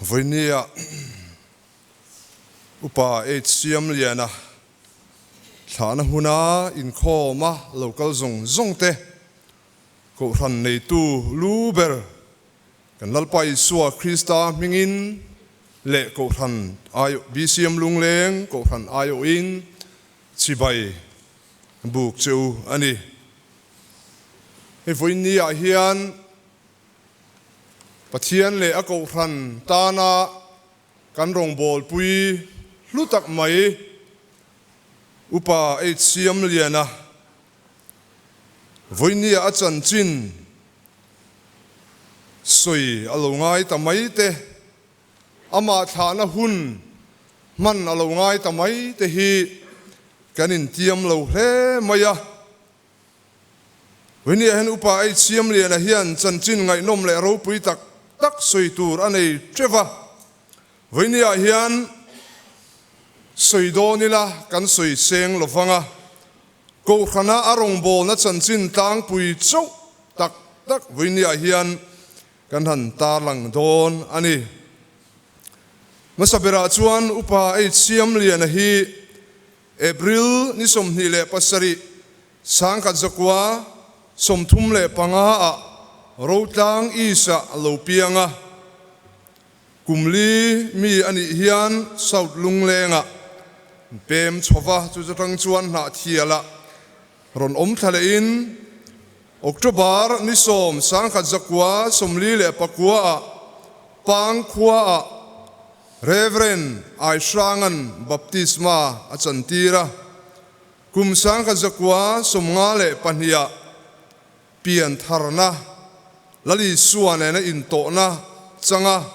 Voinia upa HCM liana thana huna in khoma local zong te ko ran nei tu luber kan lalpai suwa Krista mingin le ko ran ayo BCM lungleng ko ran ayo in chibai buk cheu ani he voinia hian pathian le a ko ran tana kan rong bol pui lutak mai upa HCM liana voinia a chan chin soi alongai tamai te ama thana hun man alongai tamai te hi kanin tiam lo hle maya voinia hen upa HCM liana hian chan chin ngai nom le ro pui tak soi tur anei treva voinia hian soi do nila kan soi seng lovanga ko khana arong bol na chan chin tang pui chau tak voinia hian kan han ta lang don ani masabera chuan upa HCM lian hi April ni som ni le pasari sangkat zakwa som thum le panga a rotang isa lopianga kumli mi ani hian south lunglenga pem chova chu tang chuan na thiala ron thale in October ni som sangkhat zakwa somli le pakua pang khua Reverend Aishrangan baptisma achantira kum sangkhat zakwa somnga le pahnia pian tharna lali suane na into na changa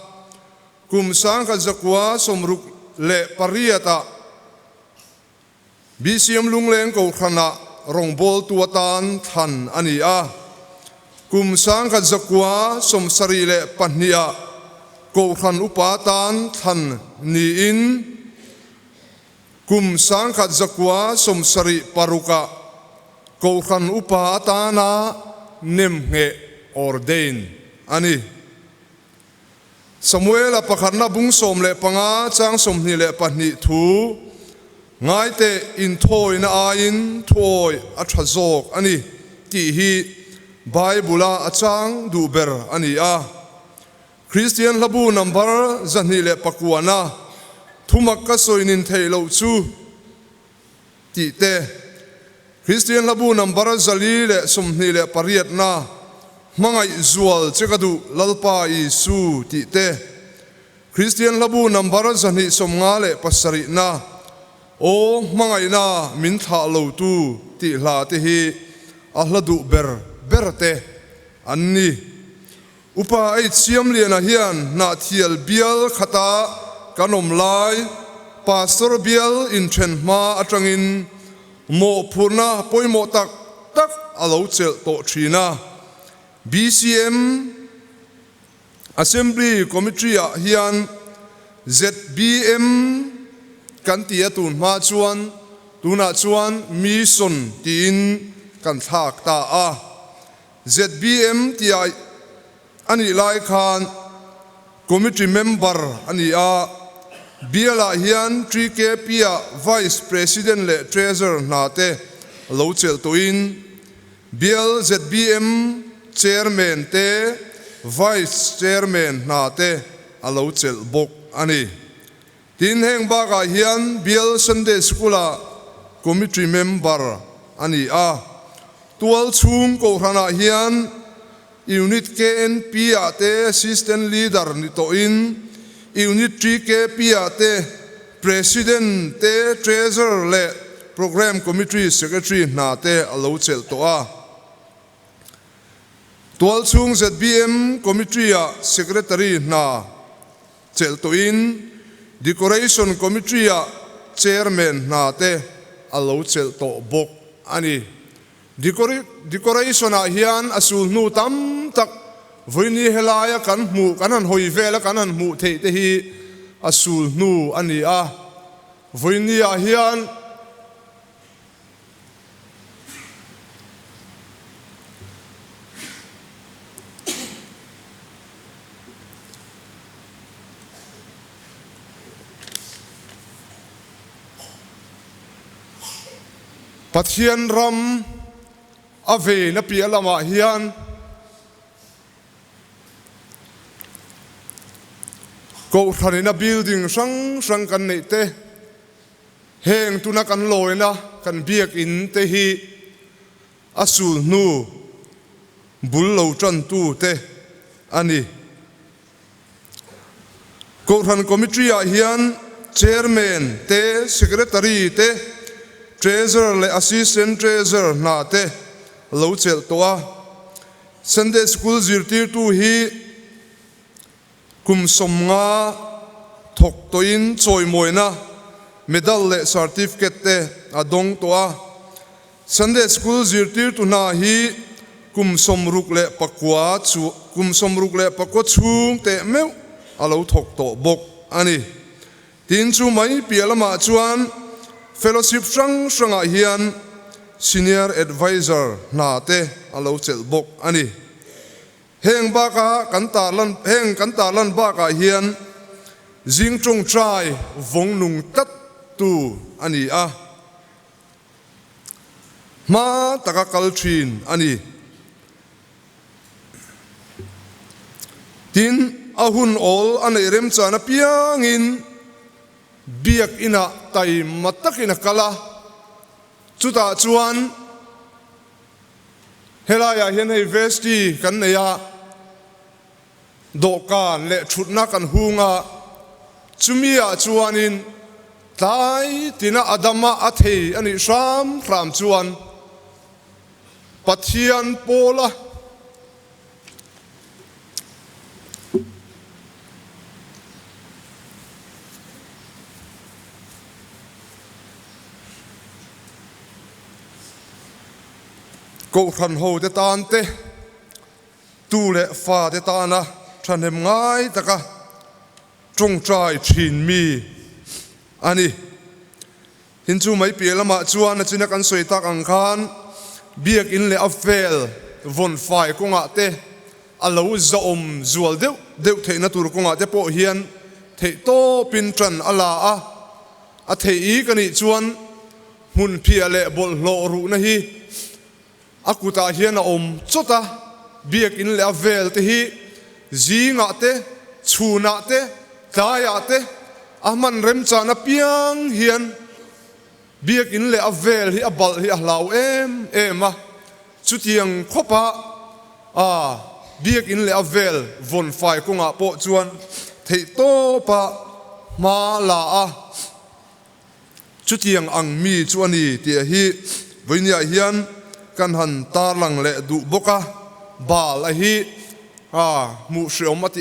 kum sangkhat zakwa somruk le pariata BCM lungleng ko khana rongbol tuatan than ani a kum sangkhat zakwa somsari le pahnia ko khan upatan than ni in kum sangkhat zakwa somsari paruka ko khan upatana nemnge ordain ani Samuel apakharna bung som le panga chang som ni le pahni thu ngai te in thoi na ain thoi a thazok ani ti hi Bible a chang du ber ani a Christian labu number zani le pakuana thumak ka soinin theilo chu ti te Christian labu number zali le somni le pariat na mangai zual chekadu lalpa isu ti te Christian labu number zani somnga le pasari na o mangai na min tha lo tu ti hla te hi ahladu berte anni upa HCM liana hian na thial bial khata kanom lai pastor bial in then ma atangin mo purna poimo tak alo chel to thina BCM Assembly Committee hian ZBM kan tia tun ma chuan tuna chuan mission tin kan thak ta a ZBM tia ani lai khan committee member ani a biala hian 3k pia vice president le treasurer na te lo chel to in bial ZBM chairman te vice chairman na te alo chel bok ani tin heng baga hian bial Sunday school committee member ani a tual chung ko rana hian unit KNP ate assistant leader ni to in unit 3K ate president te treasurer le program committee secretary na te alo chel to a tual chung ZBM committee secretary na chel to in decoration committee chairman na te alo chel to bok ani decoration a hian asul nu tam tak voini helaya kan mu kanan hoi vela kanan mu the te hi asul nu ani a voini a hian pathian ram ave na pia lama hian ko thanina building sang kan nei te heng tuna kan loina kan biak in te hi asul nu bul lo tran tu te ani ko than committee a hian chairman te secretary te treasurer le assistant treasurer na te lo chel toa Sunday school zirtir tu hi kum somnga thok toin choi moina medal le certificate te adong toa Sunday school zirtir tu na hi kum somruk le pakwa chung te meu alo thok to bok ani tin chu mai pialama chuan fellowship sanga hian senior advisor na te alo chel bok ani heng kan ta lan ba ka hian jing chung trai vong nung tat tu ani a ma taka kalthin ani tin ahun ol anei rem chana piangin biak ina tai matakina kala chuta chuan helaya hian hei vesti kan neya dokan le thutna kan hunga chumia chuanin tai tina adama athei ani ram chuan pathian pola ko than ho te tan te tu le fa te tana than hem ngai taka trong trai thin mi ani hin chu mai pialama chuan achina kan soi tak ang khan biak in le afel von fai konga te alo za zual deu theina tur konga te po hian thei to pin tran ala a thei I kani chuan mun phia le bol hlo ru na hi akuta hian chota biak in le avel te hi zinga te chuna te daya te ahman rem chana piang hian biak in le avel hi abal hi ahlau ema chutiang khopa biak in le avel von fai konga po chuan thei to pa ma la chutiang ang mi chuani ti hi voinia hian kan han tar lang le du boka bal a hi mu shriomati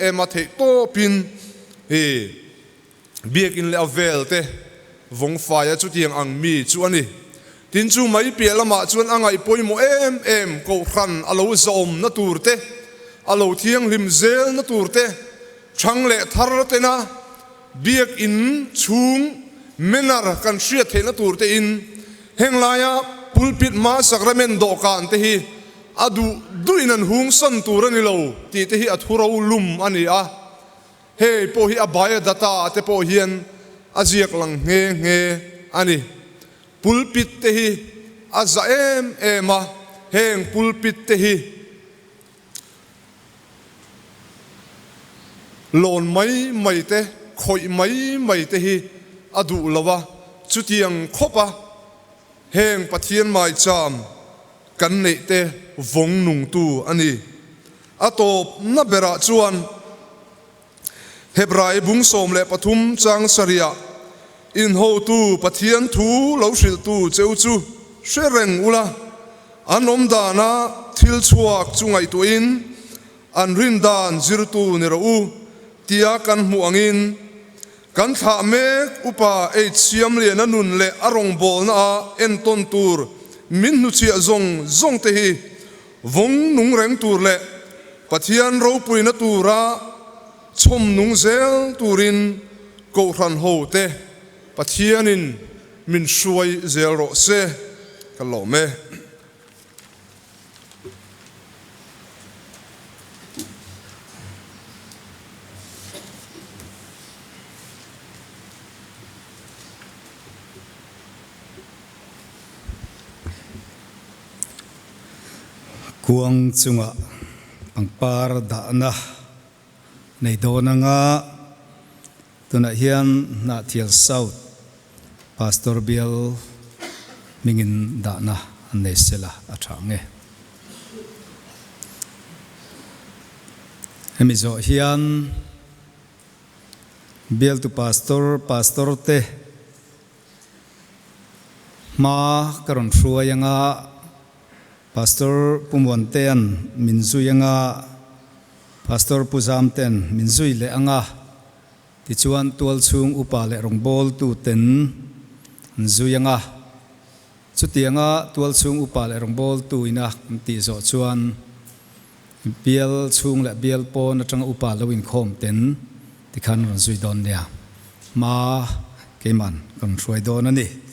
em a thei to pin biak in le avel te vong faya chu tiang ang mi chu ani tin chu mai pialama chuan angai poimo em ko khan alo zom na turte alo thiang lim zel na turte thang le thar te na biak in chung menar kan hria theina turte in henglaya pulpit ma sakrament dokan te hi adu duinan hung san turani lo ti te hi athuro lum ani a hey po hi abaya data te po hian aziak lang nge ani pulpit te hi aza ema heng pulpit te hi lon mai te khoi mai te hi adu lawa chutiang khopa heng pathian mai cham kan nei te vong nung tu ani atop na bera chuan hebrai bung som le pathum chang saria in ho tu pathian thu lo hril tu cheu chu shereng ula anom dana thil chuak chungai tu in an rin dan zir tu ni ro u tia kan mu angin kan tha mek upa siam le na nun le arong bol na en ton tur min nu chia zong te hi vong nung reng tur le pathian ro pui na tura chom nung zel turin ko ran ho te pathianin min suai zel ro se kalome kuang chunga pangpar da na nei dona nga tuna hian na thial south pastor bial mingin da na nei sela athange hemizo hian bial tu pastor te ma karon thruayanga pastor pumwanten minzuyanga pastor puzamten minzui le anga tichuan tual chung upa le rongbol tu ten zuyanga chutianga tual chung upa le rongbol tu ina ti zo chuan bial chung le bial pon atang upa lawin khom ten tikhan ron zui don nia ma keman kan thruai don ani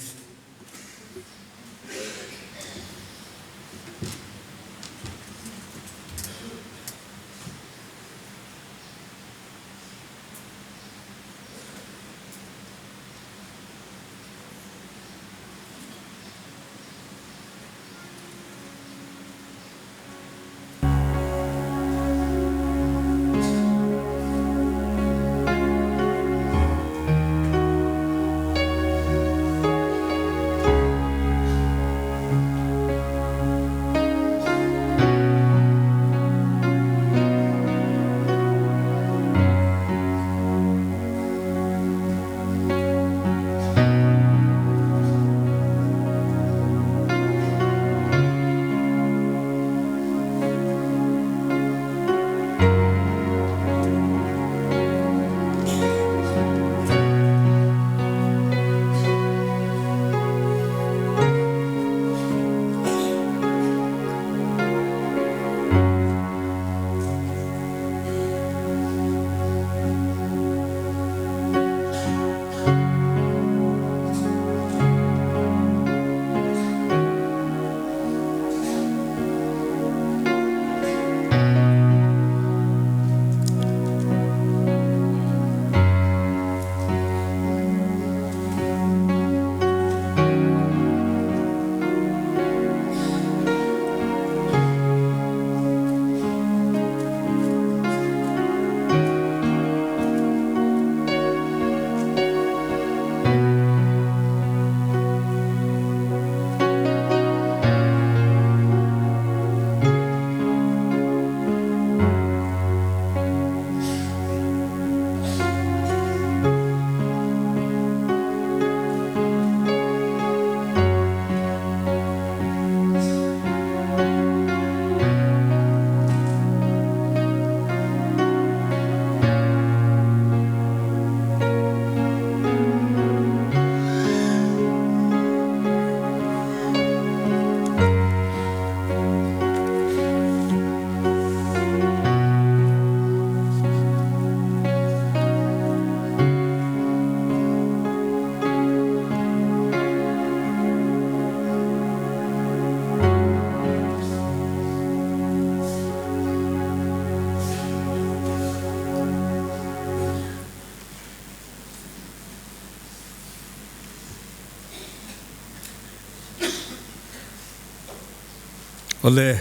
ole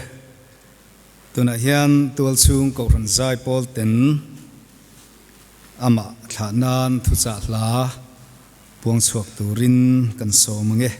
tuna hian tual chung ko ran zai pol ten ama thlanan thucha hla puang chuak turin kan somange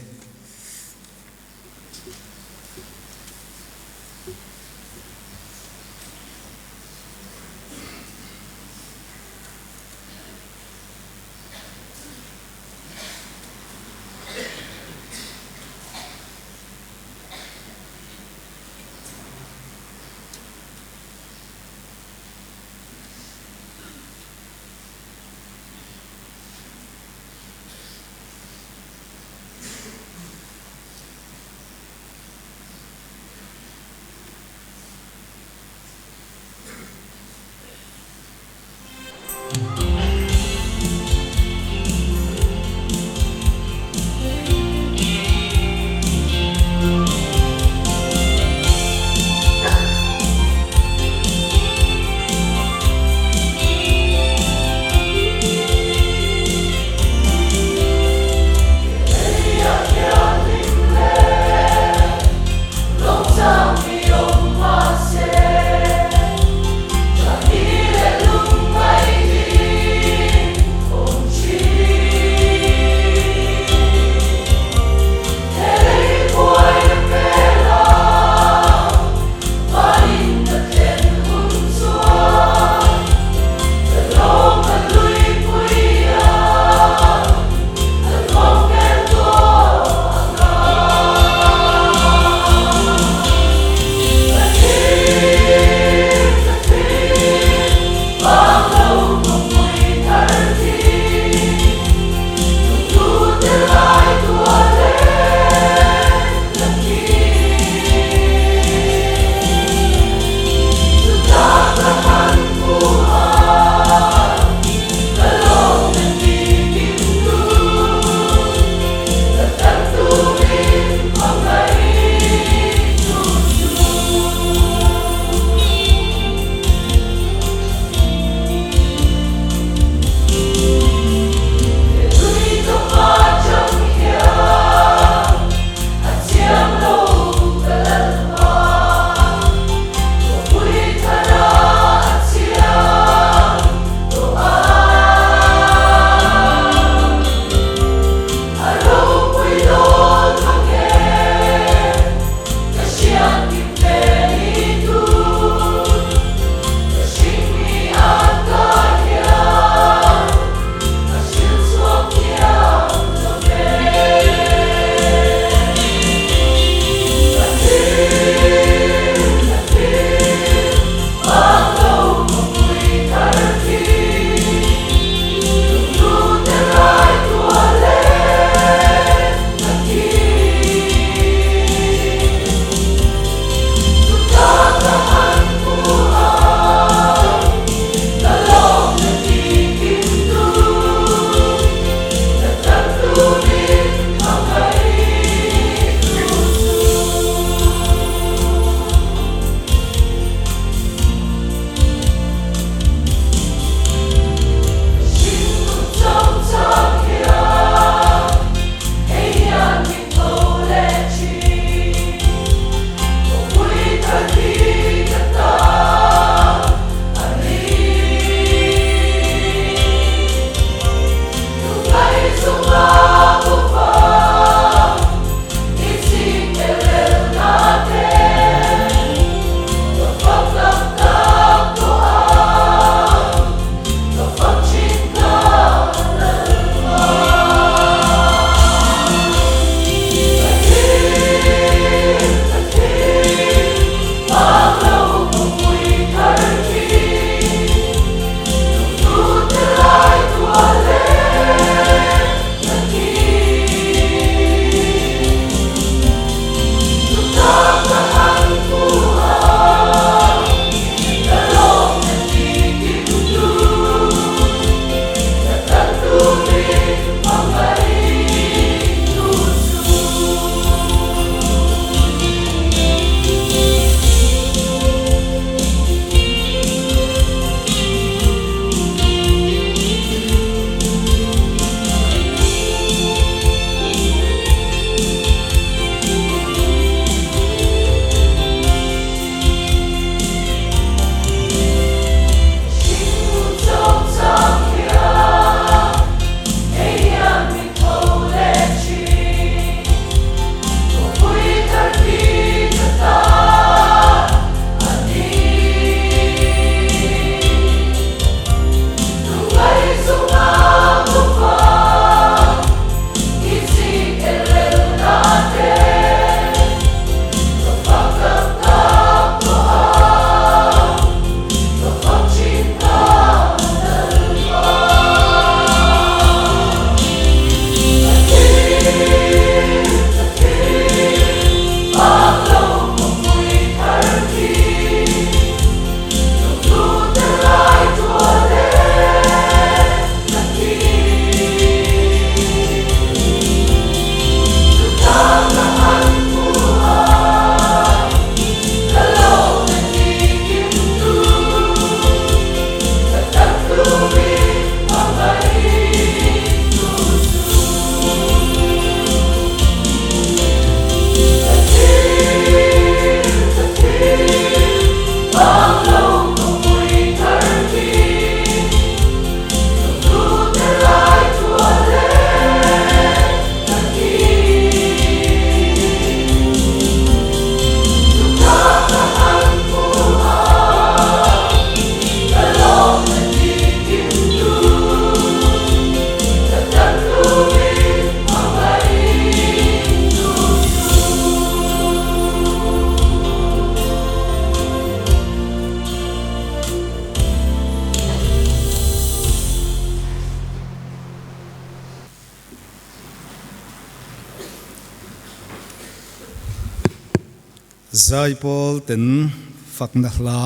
zai pol ten fakna hla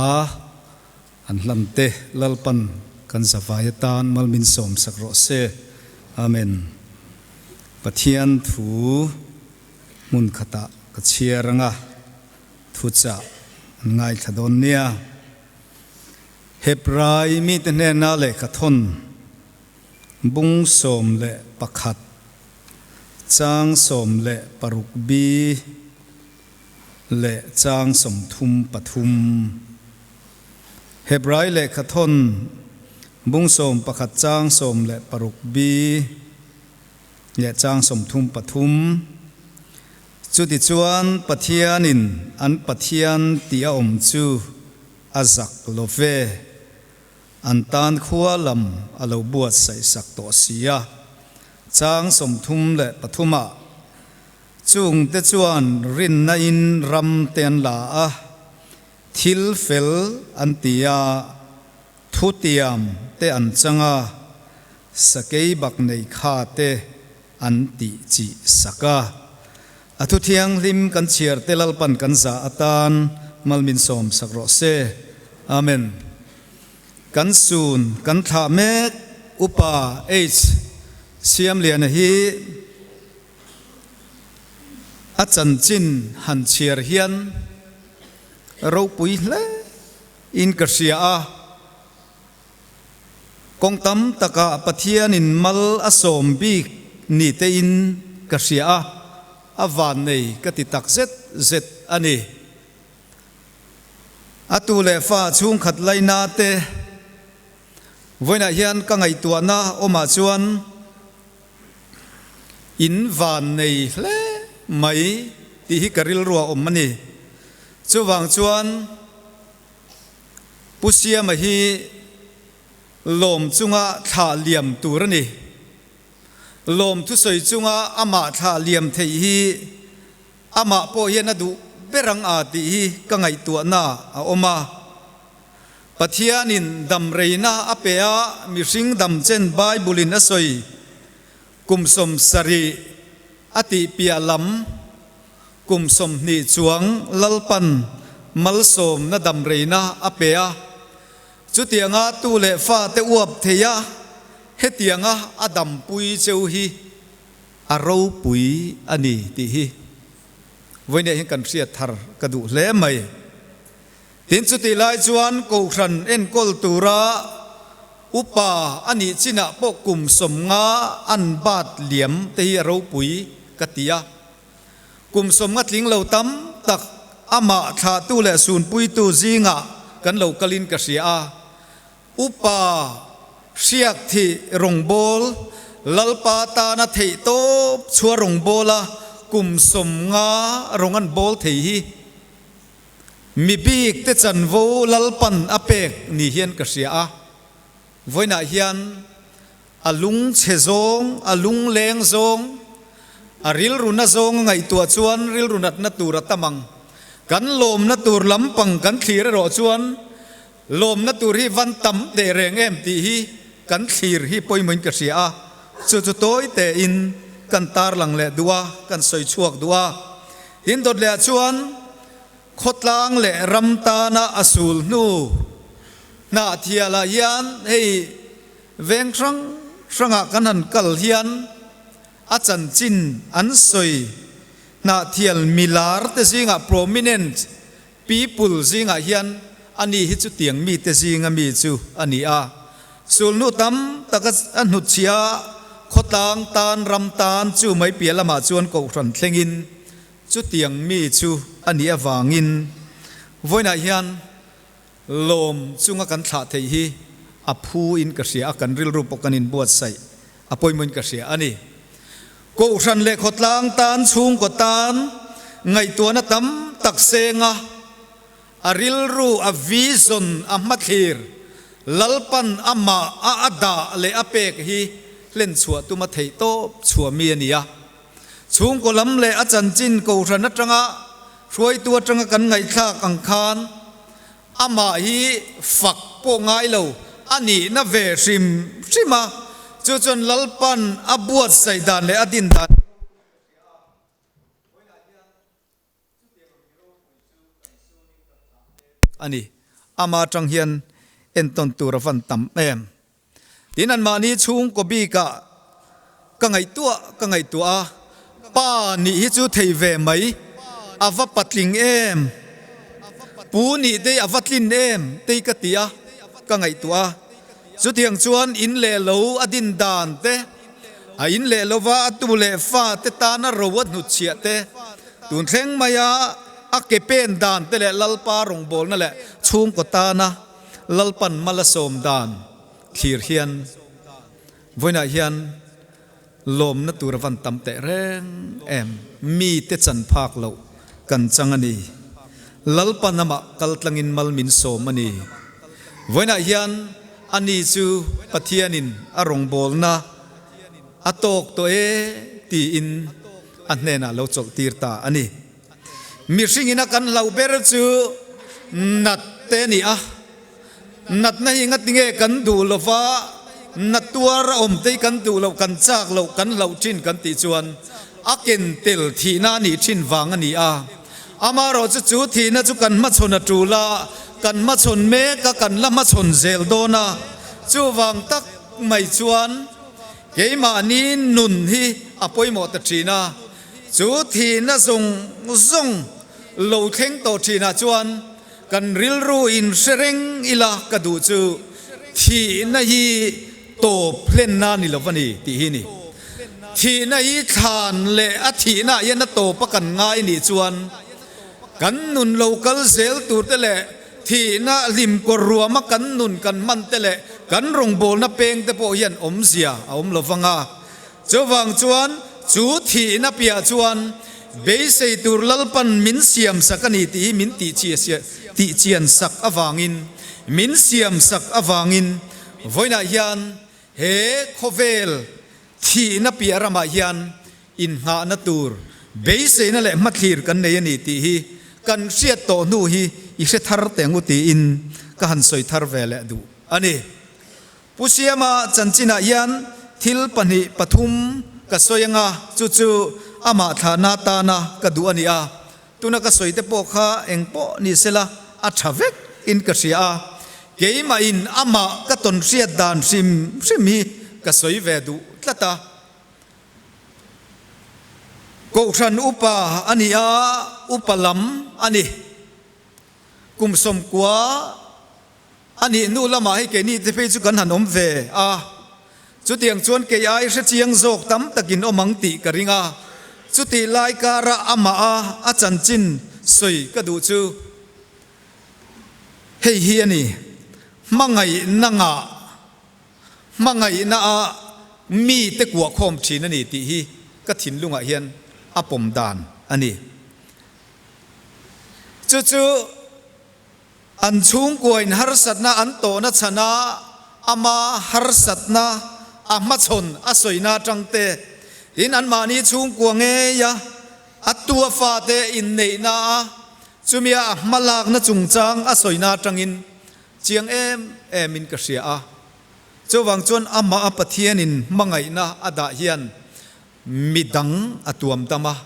an hlamte lalpan kan zavayatan malmin som sakro se amen pathian thu mun khata ka chiaranga thu cha ngai thadon nia hebrai mi te ne na le khathon bung som le pakhat chang som le paruk bi le chang som thum pathum hebrai le khathon bung som pakhat chang som le paruk bi le chang som thum pathum chu ti chuan pathianin an pathian tia om chu azak love an tan khua lam alo buat sai sak to sia chang som thum le pathuma chung te chuan rin na in ram ten la a thil fel an tia thu tiam te an changa sakei bak nei kha te an ti chi saka athu thiang lim kan chiar te lalpan kan za atan malmin som sakro se amen kan sun kan tha mek upa h siam lian hi a chan chin han chiar hian ro pui hle in ka sia a kong tam taka pathian in mal asom bi ni te in ka sia a avan nei ka ti tak zet ani atu le fa chung khat laina te voina hian ka ngai tua na oma chuan in van nei hle mai ti hi karil ruwa om mani chuwang chuan pusia ma hi lom chunga tha liam turani lom thu soi chunga ama tha liam thei hi ama po hian adu berang a ti hi ka ngai tua na a oma pathianin dam reina apea mi ring dam chen bible a soi kumsom sari ati pialam kumsom ni chuang lalpan malsom na dam reina apea chutianga tu le fa te uap theya hetianga adam pui cheu hi aro pui ani ti hi voine hin kan ria thar kadu hle mai tin chuti lai chuan ko khan en kol tura upa ani china po kum som nga an bat liam te hi aro pui katia kum som nga tling lo tam tak ama tha tu le sun pui tu zinga kan lo kalin ka ria upa siak thi rongbol lalpa ta na thei to chua rongbola kum som nga rongan bol thei hi mi bik te chan vo lalpan apek ni hian ka sia a voina hian alung chezong alung leng zong aril runa zong ngai tua chuan ril runat na tura tamang kan lom na tur lampang kan thlir ro chuan lom na tur hi van tam de reng em ti hi kan thlir hi poimin ka sia a chu toy te in kan tar lang le duwa kan soi chuak duwa hin dot le chuan khotlang le ramta na asul nu na thiala hian hei veng ranga kan han kal hian a chan chin an soi na thial milar te zinga prominent people zinga hian ani hi chu tiang mi te zinga mi chu ani a sul nu tam taka an hut chia khotang tan ram tan chu mai pialama chuan ko ran thlengin chu tiang mi chu ani awangin voina hian lom chunga kan tha thei hi a phu in ka sia kan ril ru pokanin buat sai appointment ka sia ani ko ran le khotlang tan chung ko tan ngai to na tam tak senga aril ru a vision a mathir lalpan ama a ada le apek hi len chua tu ma thei to chua mi ania chung ko lam le a chan chin ko ran atanga roi tu atanga kan ngai thla kang khan ama hi fak po ngai lo ani na ve rim rima chu chon lalpan abuat sai dan le adin dan ani ama tang hian en ton tur van tam em tin an mani chung ko bi ka ngai tua pa ni hi chu thei ve mai ava patling em pu ni te avatlin em te ka tia ka ngai tua chu tiang chuan in le lo adin dan te a in le lova atu le fa te ta na rowat nu chia te tun thleng maya a ke pen dan te le lalpa rong bol na le chung ko ta na lalpan mala som dan khir hian voina hian lom na tur van tam te reng em mi te chan phak lo kan changani lalpan nama kaltlangin malmin som ani voina hian ani chu pathianin arong bol na atok to e ti in anena lo chok tirta ani mi singina kan lau ber chu nat te ni a nat na hingat nge kan du lova natuar om te kan du lo kan chak lo kan lo chin kan ti chuan aken tel thi na ni chin wang ani a amaro chu thi na chu kan ma chona tula kan ma chon me ka kan la ma chon zel dona chu wang tak mai chuan keima ni nun hi apoi mo ta thina chu thi na zong lo theng to thina chuan kan ril ru in sereng ila ka du chu thi na hi to plen na ni lovani ti hi ni thi na hi than le a thi na yan na to pa kan ngai ni chuan kan nun local zel tur te le thi na lim ko ruama kan nun kan man te le kan rong bol na peng te po hian om zia om lovanga chawang chuan chu thi na pia chuan be sei tur lalpan min siam sakani ti min ti chian sak awangin min siam sak awangin voina hian he khovel thi na pia rama hian in ha na tur be sei na le mathlir kan nei ani ti hi kan riat to nu hi i se thar tengu ti in ka han soi thar vele du ani pusiama chanchina yan thil pani pathum ka soyanga chu ama thana ta na ka du ani a tuna ka soite po kha engpo ni sela a thavek in ka ria keima in ama ka ton riat dan sim hi ka soi ve du tlata ko than upa ani a upalam ani kum som kwa ani nu lama hi ke ni te pe chu kan hanom ve a chu tiang chuan ke ai se chiang zok tam takin omang ti ka ringa chu ti lai kara ama a chan chin soi ka du chu hei hi ani mangai na a mi te kwa khom thin ani ti hi ka thin lunga hian apom dan ani chu an chung koin har satna an to na chana ama har satna ama chon asoina tangte in an mani chung ko nge ya atua fa te in nei na chumia malak na chungchang asoina tangin chiang em in ka ria a chawang chon ama apathian in mangai na ada hian midang atuam tama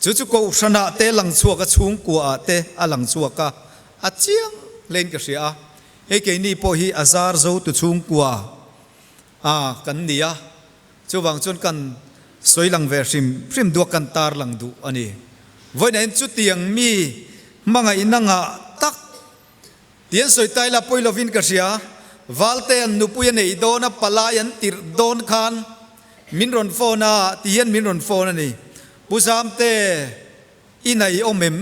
chu ko sana te lang chuaka chung kwa te alang chuaka a chiang len ka ria he ke ni po hi azar zo tu chung kwa kan nia chuwang chon kan soilang ve sim du kan tar lang du ani voinen chu tiang mi manga inanga tak tian soi tai la poilovin ka ria valte an nupuya nei dona palayan tir don khan minron phona tian minron phona ni pusam te inai omem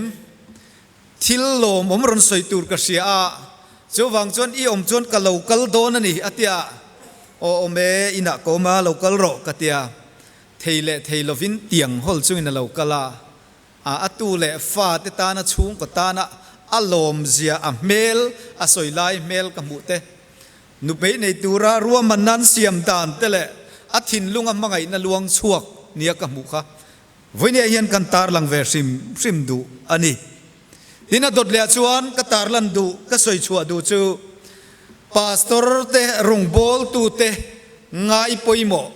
thil lom omron soi tur ka ria chuwang chon i om chon ka local don ani atia o ome ina koma local ro katia theilovin tiang hol chung in locala a atu le fa te ta na chung ko ta na alom zia a mel a soilai mel ka mu te nu pe nei tura ruam manan siam dan te le a thin lunga mangai na luang chuak nia ka mu kha voine hian kan tar lang ve sim du ani hina dot le chuan ka tar lan du ka soi chua du chu pastor te rong bol tu te ngai poimo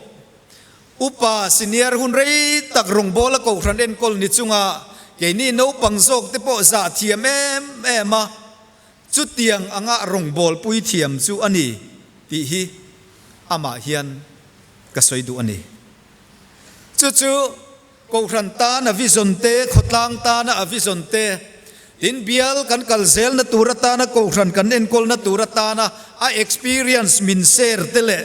upa senior hun rei tak rong bol ko ran en kol ni chunga ke ni no pangzok te po za thiam em ma chu tiang anga rong bol pui thiam chu ani ti hi ama hian ka soidu ani chu ko ran ta na vision te khotlang ta na vision te tin bial kan kalzel na turata na ko ran kan enkol na turata na a experience min ser tele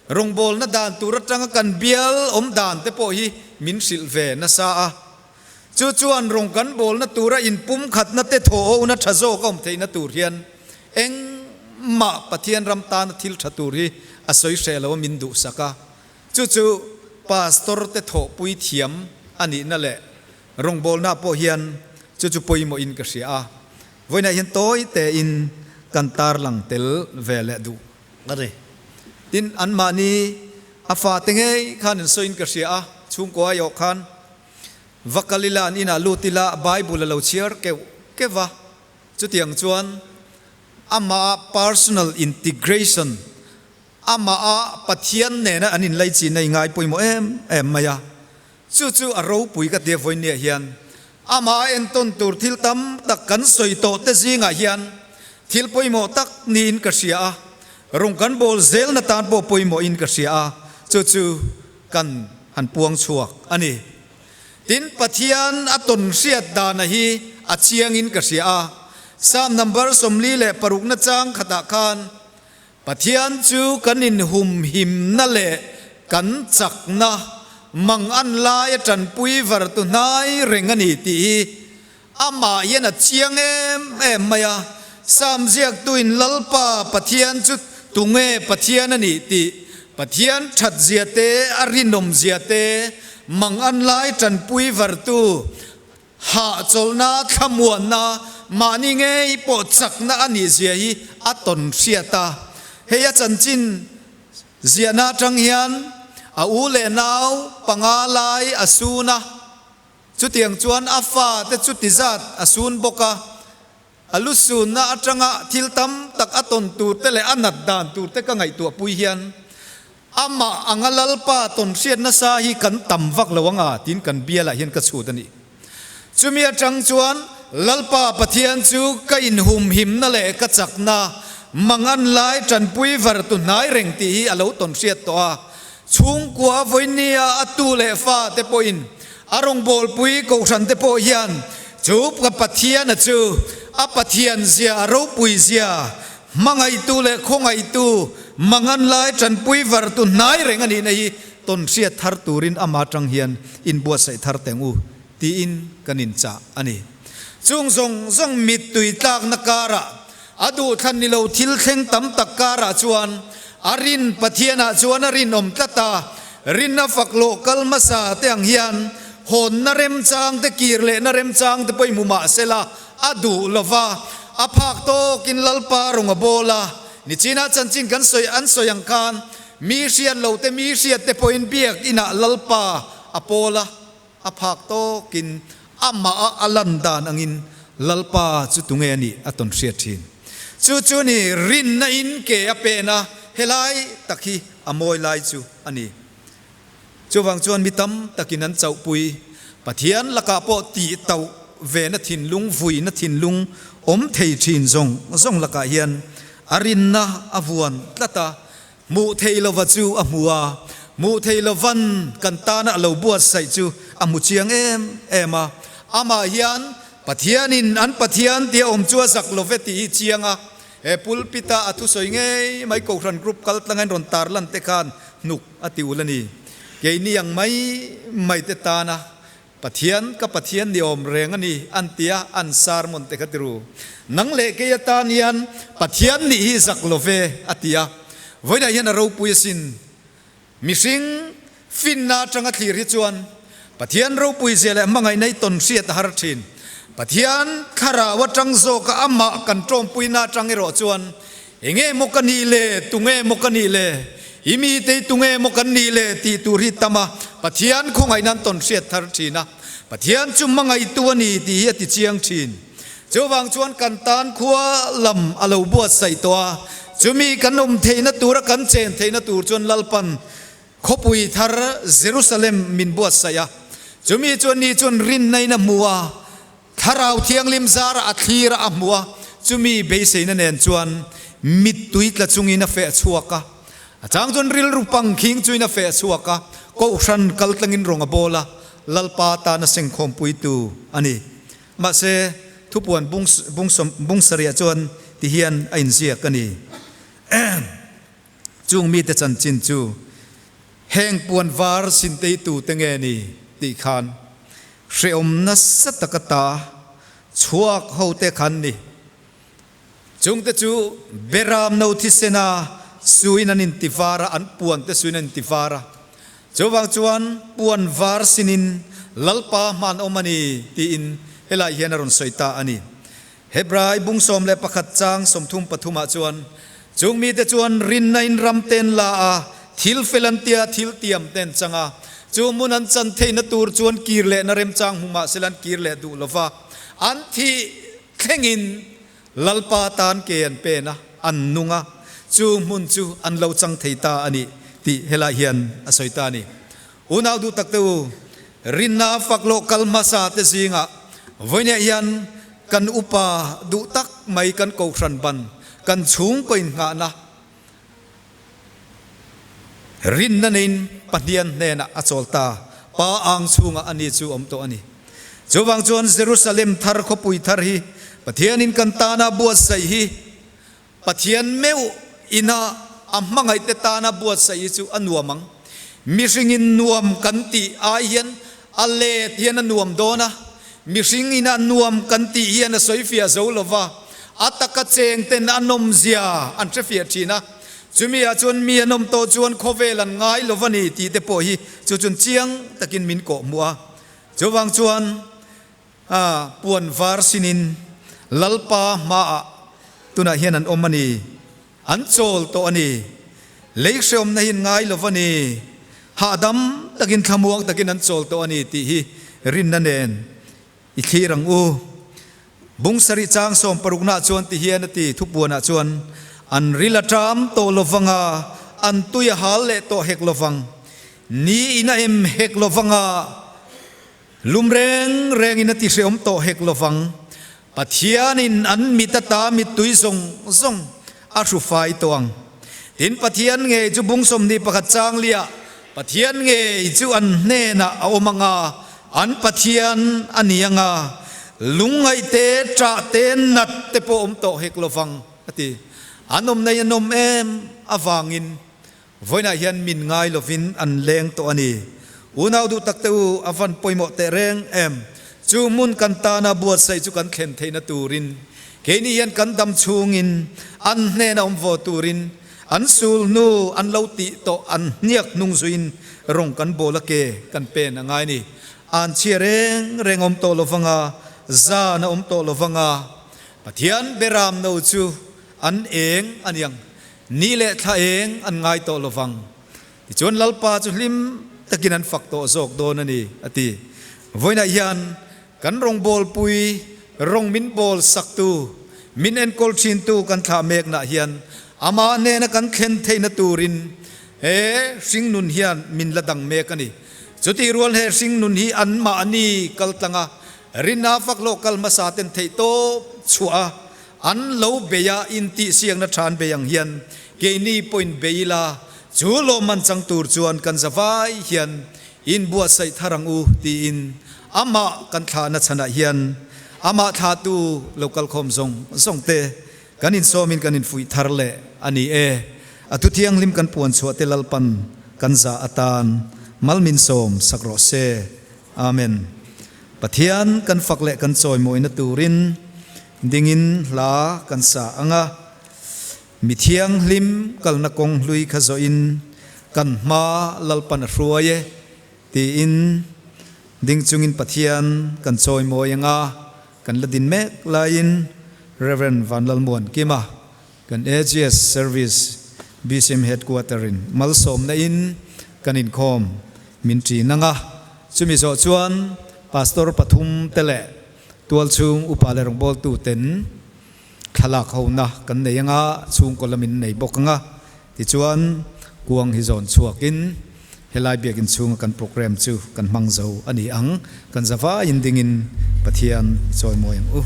rong bol na dan turatanga kan bial dan te po hi min silve na sa a chuan rong kan bol na tura in pum khat na te tho na thazo kom thei na tur hian eng ma pathian ram ta na thil thatur hi asoi selo min du saka chu pastor te tho pui thiam ani na le rong bol na po hian chu poi mo in ka sia voina hian toy te in kantar lang tel vele du are tin an mani afa tenge khan so in ka sia chung ko ayo khan vakalila an ina lutila bible lo chiar ke va chu tiang chuan ama personal integration ama a pathian ne na anin lai chi nei ngai poimo em maya chu aro pui ka de voi ne hian ama en ton tur thil tam tak kan soi to te zinga hian thil poimo tak nin ka sia rong kan bol zel na tan po poimo in ka sia chu kan han puang chuak ani tin pathian aton siat dana hi achiang in ka sia sam number somli le paruk na chang khata khan pathian chu kanin hum him na le kan chak na mang an lai tran pui var tu nai rengani ti ama yen a chiang em maya sam ziak tuin lalpa pathian chu tunge pathian ani ti pathian that ziate arinom ziate mang an lai tran pui var tu ha cholna khamuan na mani nge po chak na ani zia hi aton siata heya chanchin ziana tang hian a u le naw pangalai asuna chu tiang chuan afa te chu tizat asun boka alusun na atanga thiltam tak aton tur te le anat dan tur te ka ngai tu pui hian ama angalalpa ton siat na sa hi kan tam vak lawanga tin kan biala hian ka chudani chumia tang chuan lalpa pathian chu ka in hum him na le ka chakna mangan lai tran pui var tu nai reng ti hi alo ton siat to a chung kwa voinia atu le fa te poin arong bol pui ko san te po hian chup ka pathian a chu a pathian zia ro pui zia mangai tu le khongai tu mangan lai tran pui var tu nai reng ani nei ton siat thar turin ama tang hian in bua sai thar tengu ti in kanin cha ani chung zong mit tui tak na kara adu than ni lo thil thleng tam tak kara chuan arin pathiana chuan arin om tata rin na faklo kalmasa te ang hian hon na rem chang te kirle na rem chang te poi muma sela adu lova aphak to kin lalpa ronga bola ni china chanchin kan soi an soyang kan mi sian lo te mi siat te poin biak ina lalpa apola aphak to kin ama alandan angin lalpa chu tunge ani aton siat thin chu ni rin na in ke apena helai takhi amoi lai chu ani chuwang chuan mitam takinan chau pui pathian laka po ti tau ve na thin lung vui na thin lung om thei thin zong laka hian arin na avuan tlata mu thei lova chu amua mu thei lovan kan ta na lo buat sai chu amu chiang ema ama hian pathianin an pathian tia om chu zak loveti chianga e pulpita athu soinge mai ko ran group kal tlangan ron tar lan te khan nuk atiulani ke ni yang mai te ta na pathian ka pathian ni om reng ani antia ansar mon te khatiru nang le ke ta nian pathian ni hi zak love atia voina hian ro puisin mishing finna tanga thlir hi chuan pathian ro pui zela mangai nei ton siat har thin pathian khara watang zo ka ama kan trom puina tangero chuan enge mokani le tunge mokani le imi te tunge mokani le ti turi tama pathian khongai nan ton siat thar thina pathian chu mangai tuani ti hi ti chiang thin chowang chuan kan tan khuwa lam alo buat sai toa chumi kanom theina tur kan chen theina tur chuan lalpan khopui thar Jerusalem min buat saya chumi chuan ni chuan rin nei na muwa tharau thiang lim zara athira amua chumi be sei na nen chuan mit tuit la chungi na fe chuaka chang chon ril rupang khing chui na fe chuaka ko ran kal tlangin ronga bola lalpa ta na sengkhom pui tu ani ma se thupuan bung saria chuan ti hian a in zia kani chung mi te chan chin chu heng puan var sin te tu te nge ni ti khan hreom na satakata chuak ho te khan ni chung te chu beram no thisena suinan in tivara an puan te suinan tivara chowang chuan puan var sinin lalpa man omani ti in hela hianaron soita ani hebrai bungsom le pakhat chang somthum pathuma chuan chungmi te chuan rin nain ramten la a thil felantia thil tiam ten changa chumunan chan theina tur chuan kirle na rem chang huma selan kirle du lova an thi thlengin lalpa tan ke an pe na an nunga chu mun chu an lo chang theita ani ti hela hian asoita ni unaw du taktu rinna faklo kalmasa te singa voine hian kan upa du tak mai kan ko hran ban kan chung ko in nga na rin na nin padian ne na acholta pa ang chunga ani chu om to ani chuwang chuan Jerusalem thar kho pui thar hi pathian in kan ta na buat sai hi pathian meu ina amangai te ta na buat sai chu anuamang mishingin nuam kan ti a hian ale hian anuam dona mishing ina nuam kan ti hian a soifia zolova ataka cheng ten anom zia an trafia thina chumia chun mi anom to chuan khovelan ngai lovani ti te po hi chu chun chiang takin min ko mua chowang chuan puan var sinin lalpa ma tuna hian an omani an chol to ani leiksom na hin ngai lovani hadam takin thamuang takin an chol to ani ti hi rin na nen i thirang u bung sari chang som parukna chuan ti hian ti thupuana chuan an rilatram to lovanga an tuya hal le to hek lovang ni ina em hek lovanga lumreng reng ina ti seom to hek lovang pathianin an mitata mitui zong zong a hru fai toang tin pathian nge chu bung som ni pakhat chang lia pathian nge chu an hne na omanga an pathian anianga lungai te tra te nat te po om to hek lovang ati anom na yanom em awangin voina hian min ngai lovin an leng to ani unaw du takteu avan poimo te reng em chu mun kan ta na buat sai chu kan khen theina turin keini hian kan dam chungin an hne na om vo turin an sul nu an lo ti to an niak nung zuin rong kan bolake kan pe na ngai ni an chireng reng om to lovanga za na om to lovanga pathian beram no chu an eng aniang ni le tha eng an ngai to lovang ti chon lalpa chu hlim takin an fak to zok don ani ati voina hian kan rong bol pui rong min bol saktu min en kol thin tu kan tha mek na hian ama ne na kan khen theina turin he sing nun hian min ladang mek ani chuti rual he sing nun hi an ma ani kaltanga rinna fak lokal masaten thei to chua an lo beya inti siang na than beyang hian geini point beila chulo man chang tur chuan kan zawai hian in bua sai tharang u ti in ama kan thla na chana hian ama tha tu local khom zong te kan in somin kan in fui tharle ani e atu thiang lim kan puan chua te lalpan kan za atan malmin som sakro se amen pathian kan fakle kan choi moina turin dingin la kan sa anga mithiang lim kalna kong hlui khazo in kan ma lalpan ruaye ti in ding chungin pathian kan choi moyanga kan ladin mek lain Reverend Van Lalmuan kima kan AGS service BCM headquarter in malsom na in kanin khom minti nanga chumi zo chuan pastor pathum tele tual chung upale rong bol tu ten khalak hona kan neyanga chung kolamin nei bokanga ti chuan kuang hi zon chuakin helai biakin chung kan program chu kan mangzo ani ang kan zawa indingin pathian choi moyang u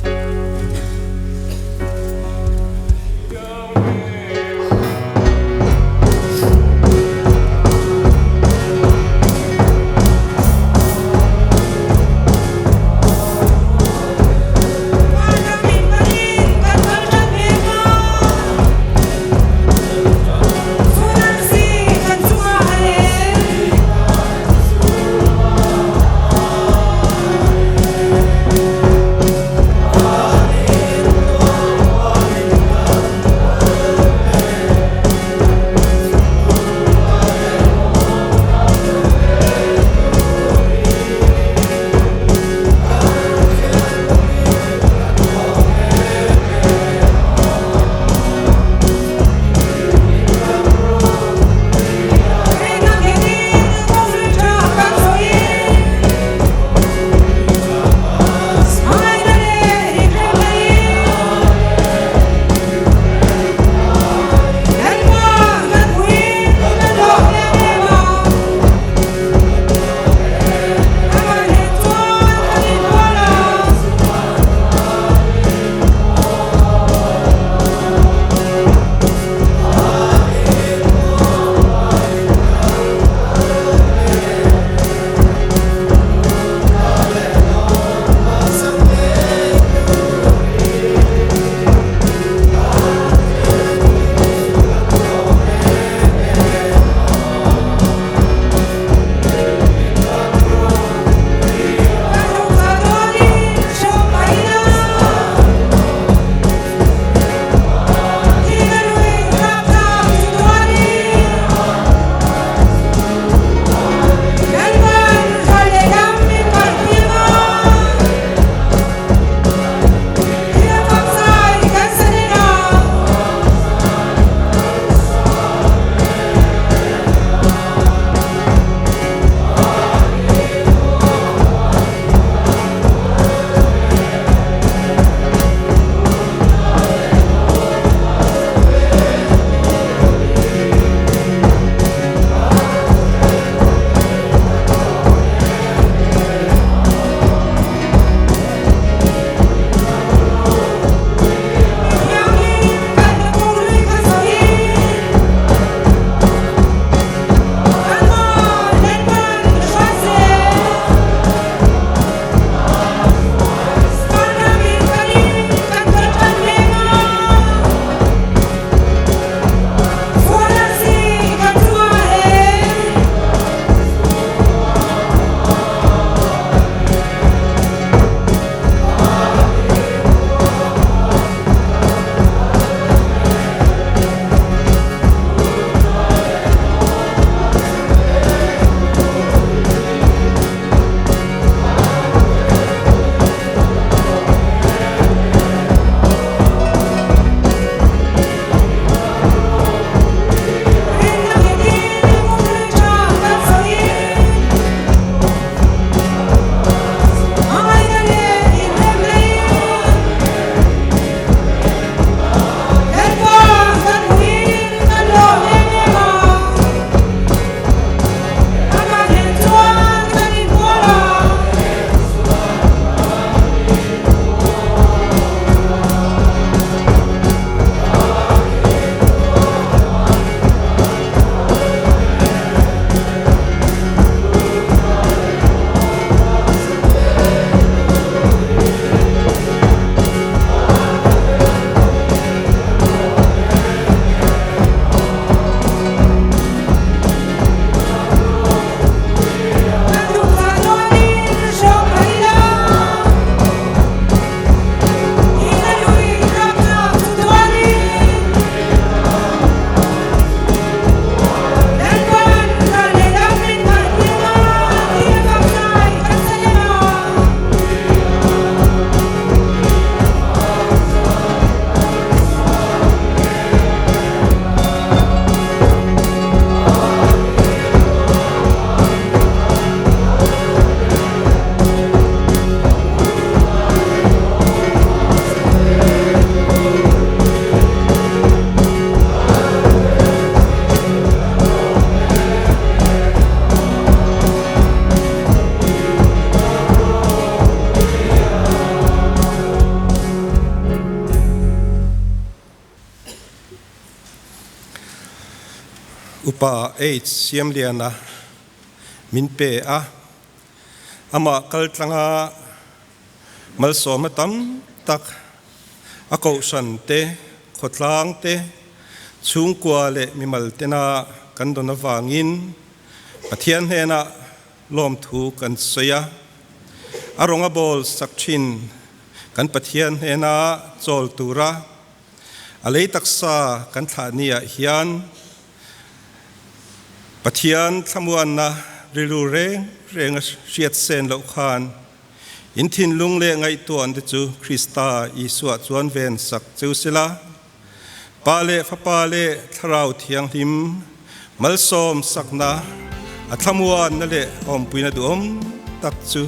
8 siam liana min pe a ama kal tlanga mal so ma tam tak a ko san te khotlang te chung kwa le mi mal te na kan don awangin pathian hena lom thu kan soya aronga bol sakchin kan pathian hena chol tura alei taksa kan thania hian pathian thamuan na rilu reng riat sen lo khan in thin lung le ngai tuan te chu Krista Isua chuan ven sak chu sila pale fa pale tharau thiang him malsom sakna athamuan na le om puina dum tak chu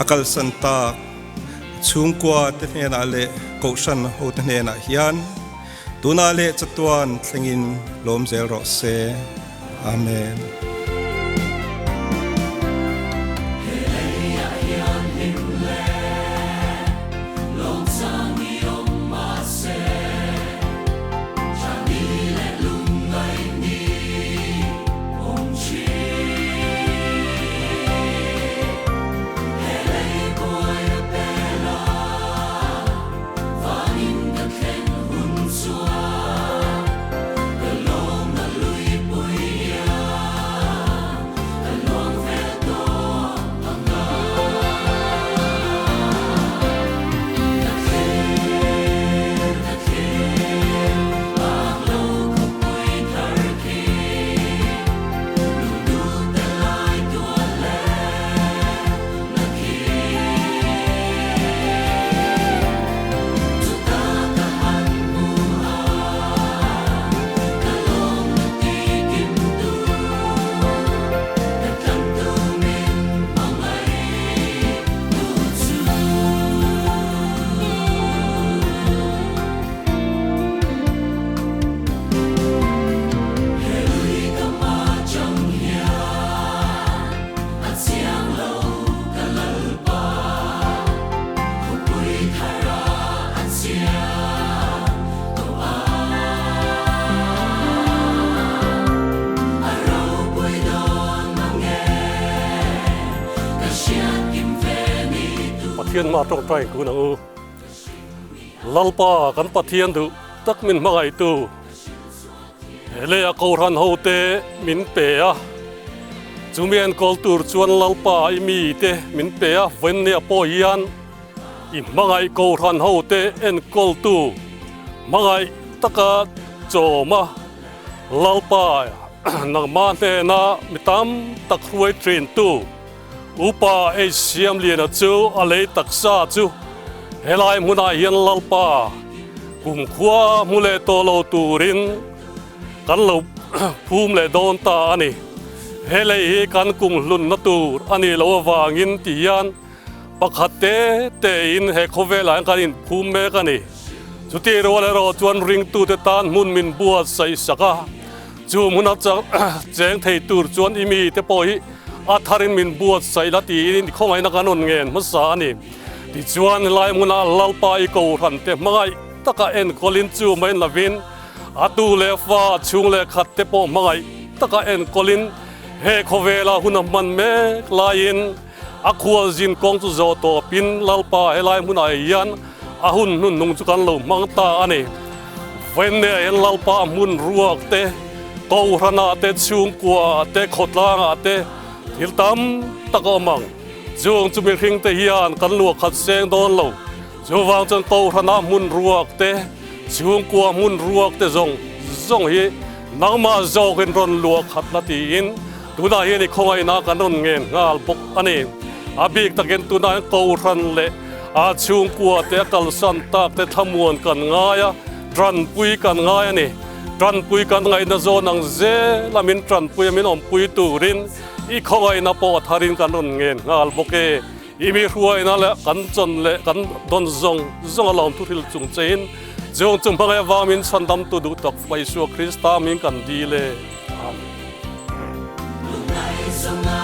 akal santa chungkwa te hena le ko san ho te hena hian tuna le chatuan thlengin lom zel ro se amen. Thiên ma trong trai của nàng lalpa kan pathian du tak min mangai tu hele a koran hote min pe a chumian kultur chuan lalpa imi te min pe a venne po hian i mangai koran hote en kultu mangai taka choma lalpa nang ma te na mitam tak ruai train tu upa e siam liana chu alei taksa chu helai muna hian lalpa kum khua mule to lo turin kan lo phum le don ta ani helei hi kan kum lun na tur ani lo wangin tian pakhate te in he khovela kan in phum me kani chuti ro le ro chuan ring tu te tan mun min bua sai saka chu muna cha cheng thei tur chuan imi te po hi atharin min buat sai lati in khongai na kanon ngen masa ni ti chuan lai muna lalpa I ko ran te mangai taka en kolin chu main lavin atu le fa chung le khat te po mangai taka en kolin he khovela hunam man me lain akhua jin kong chu zo to pin lalpa helai muna yan ahun nun nung chu kan lo mangta ani venne en lalpa mun ruak te ko rana te chung kwa te khotlanga te hiltam takomang zung chumi hring te hian kan luak khat seng don lo zuwang chon to rana mun ruak te chung kwa mun ruak te zong hi nangma zogin ron luak khat na ti in tuna hi ni khongai na kanon ngen ngal bok ani abik taken tuna ko ran le a chung kwa te kal san tak te thamuan kan ngaya dran pui kan ngaya ni dran pui kan ngai na zo nang ze lamin dran pui min om pui turin I khongai na po tharin kanon ngen ngal boke imi ruai na le kan chon le kan don zong alom tu thil chung chen zong chung phang wa min sandam tu du tok pai su Krista min kan di le amen.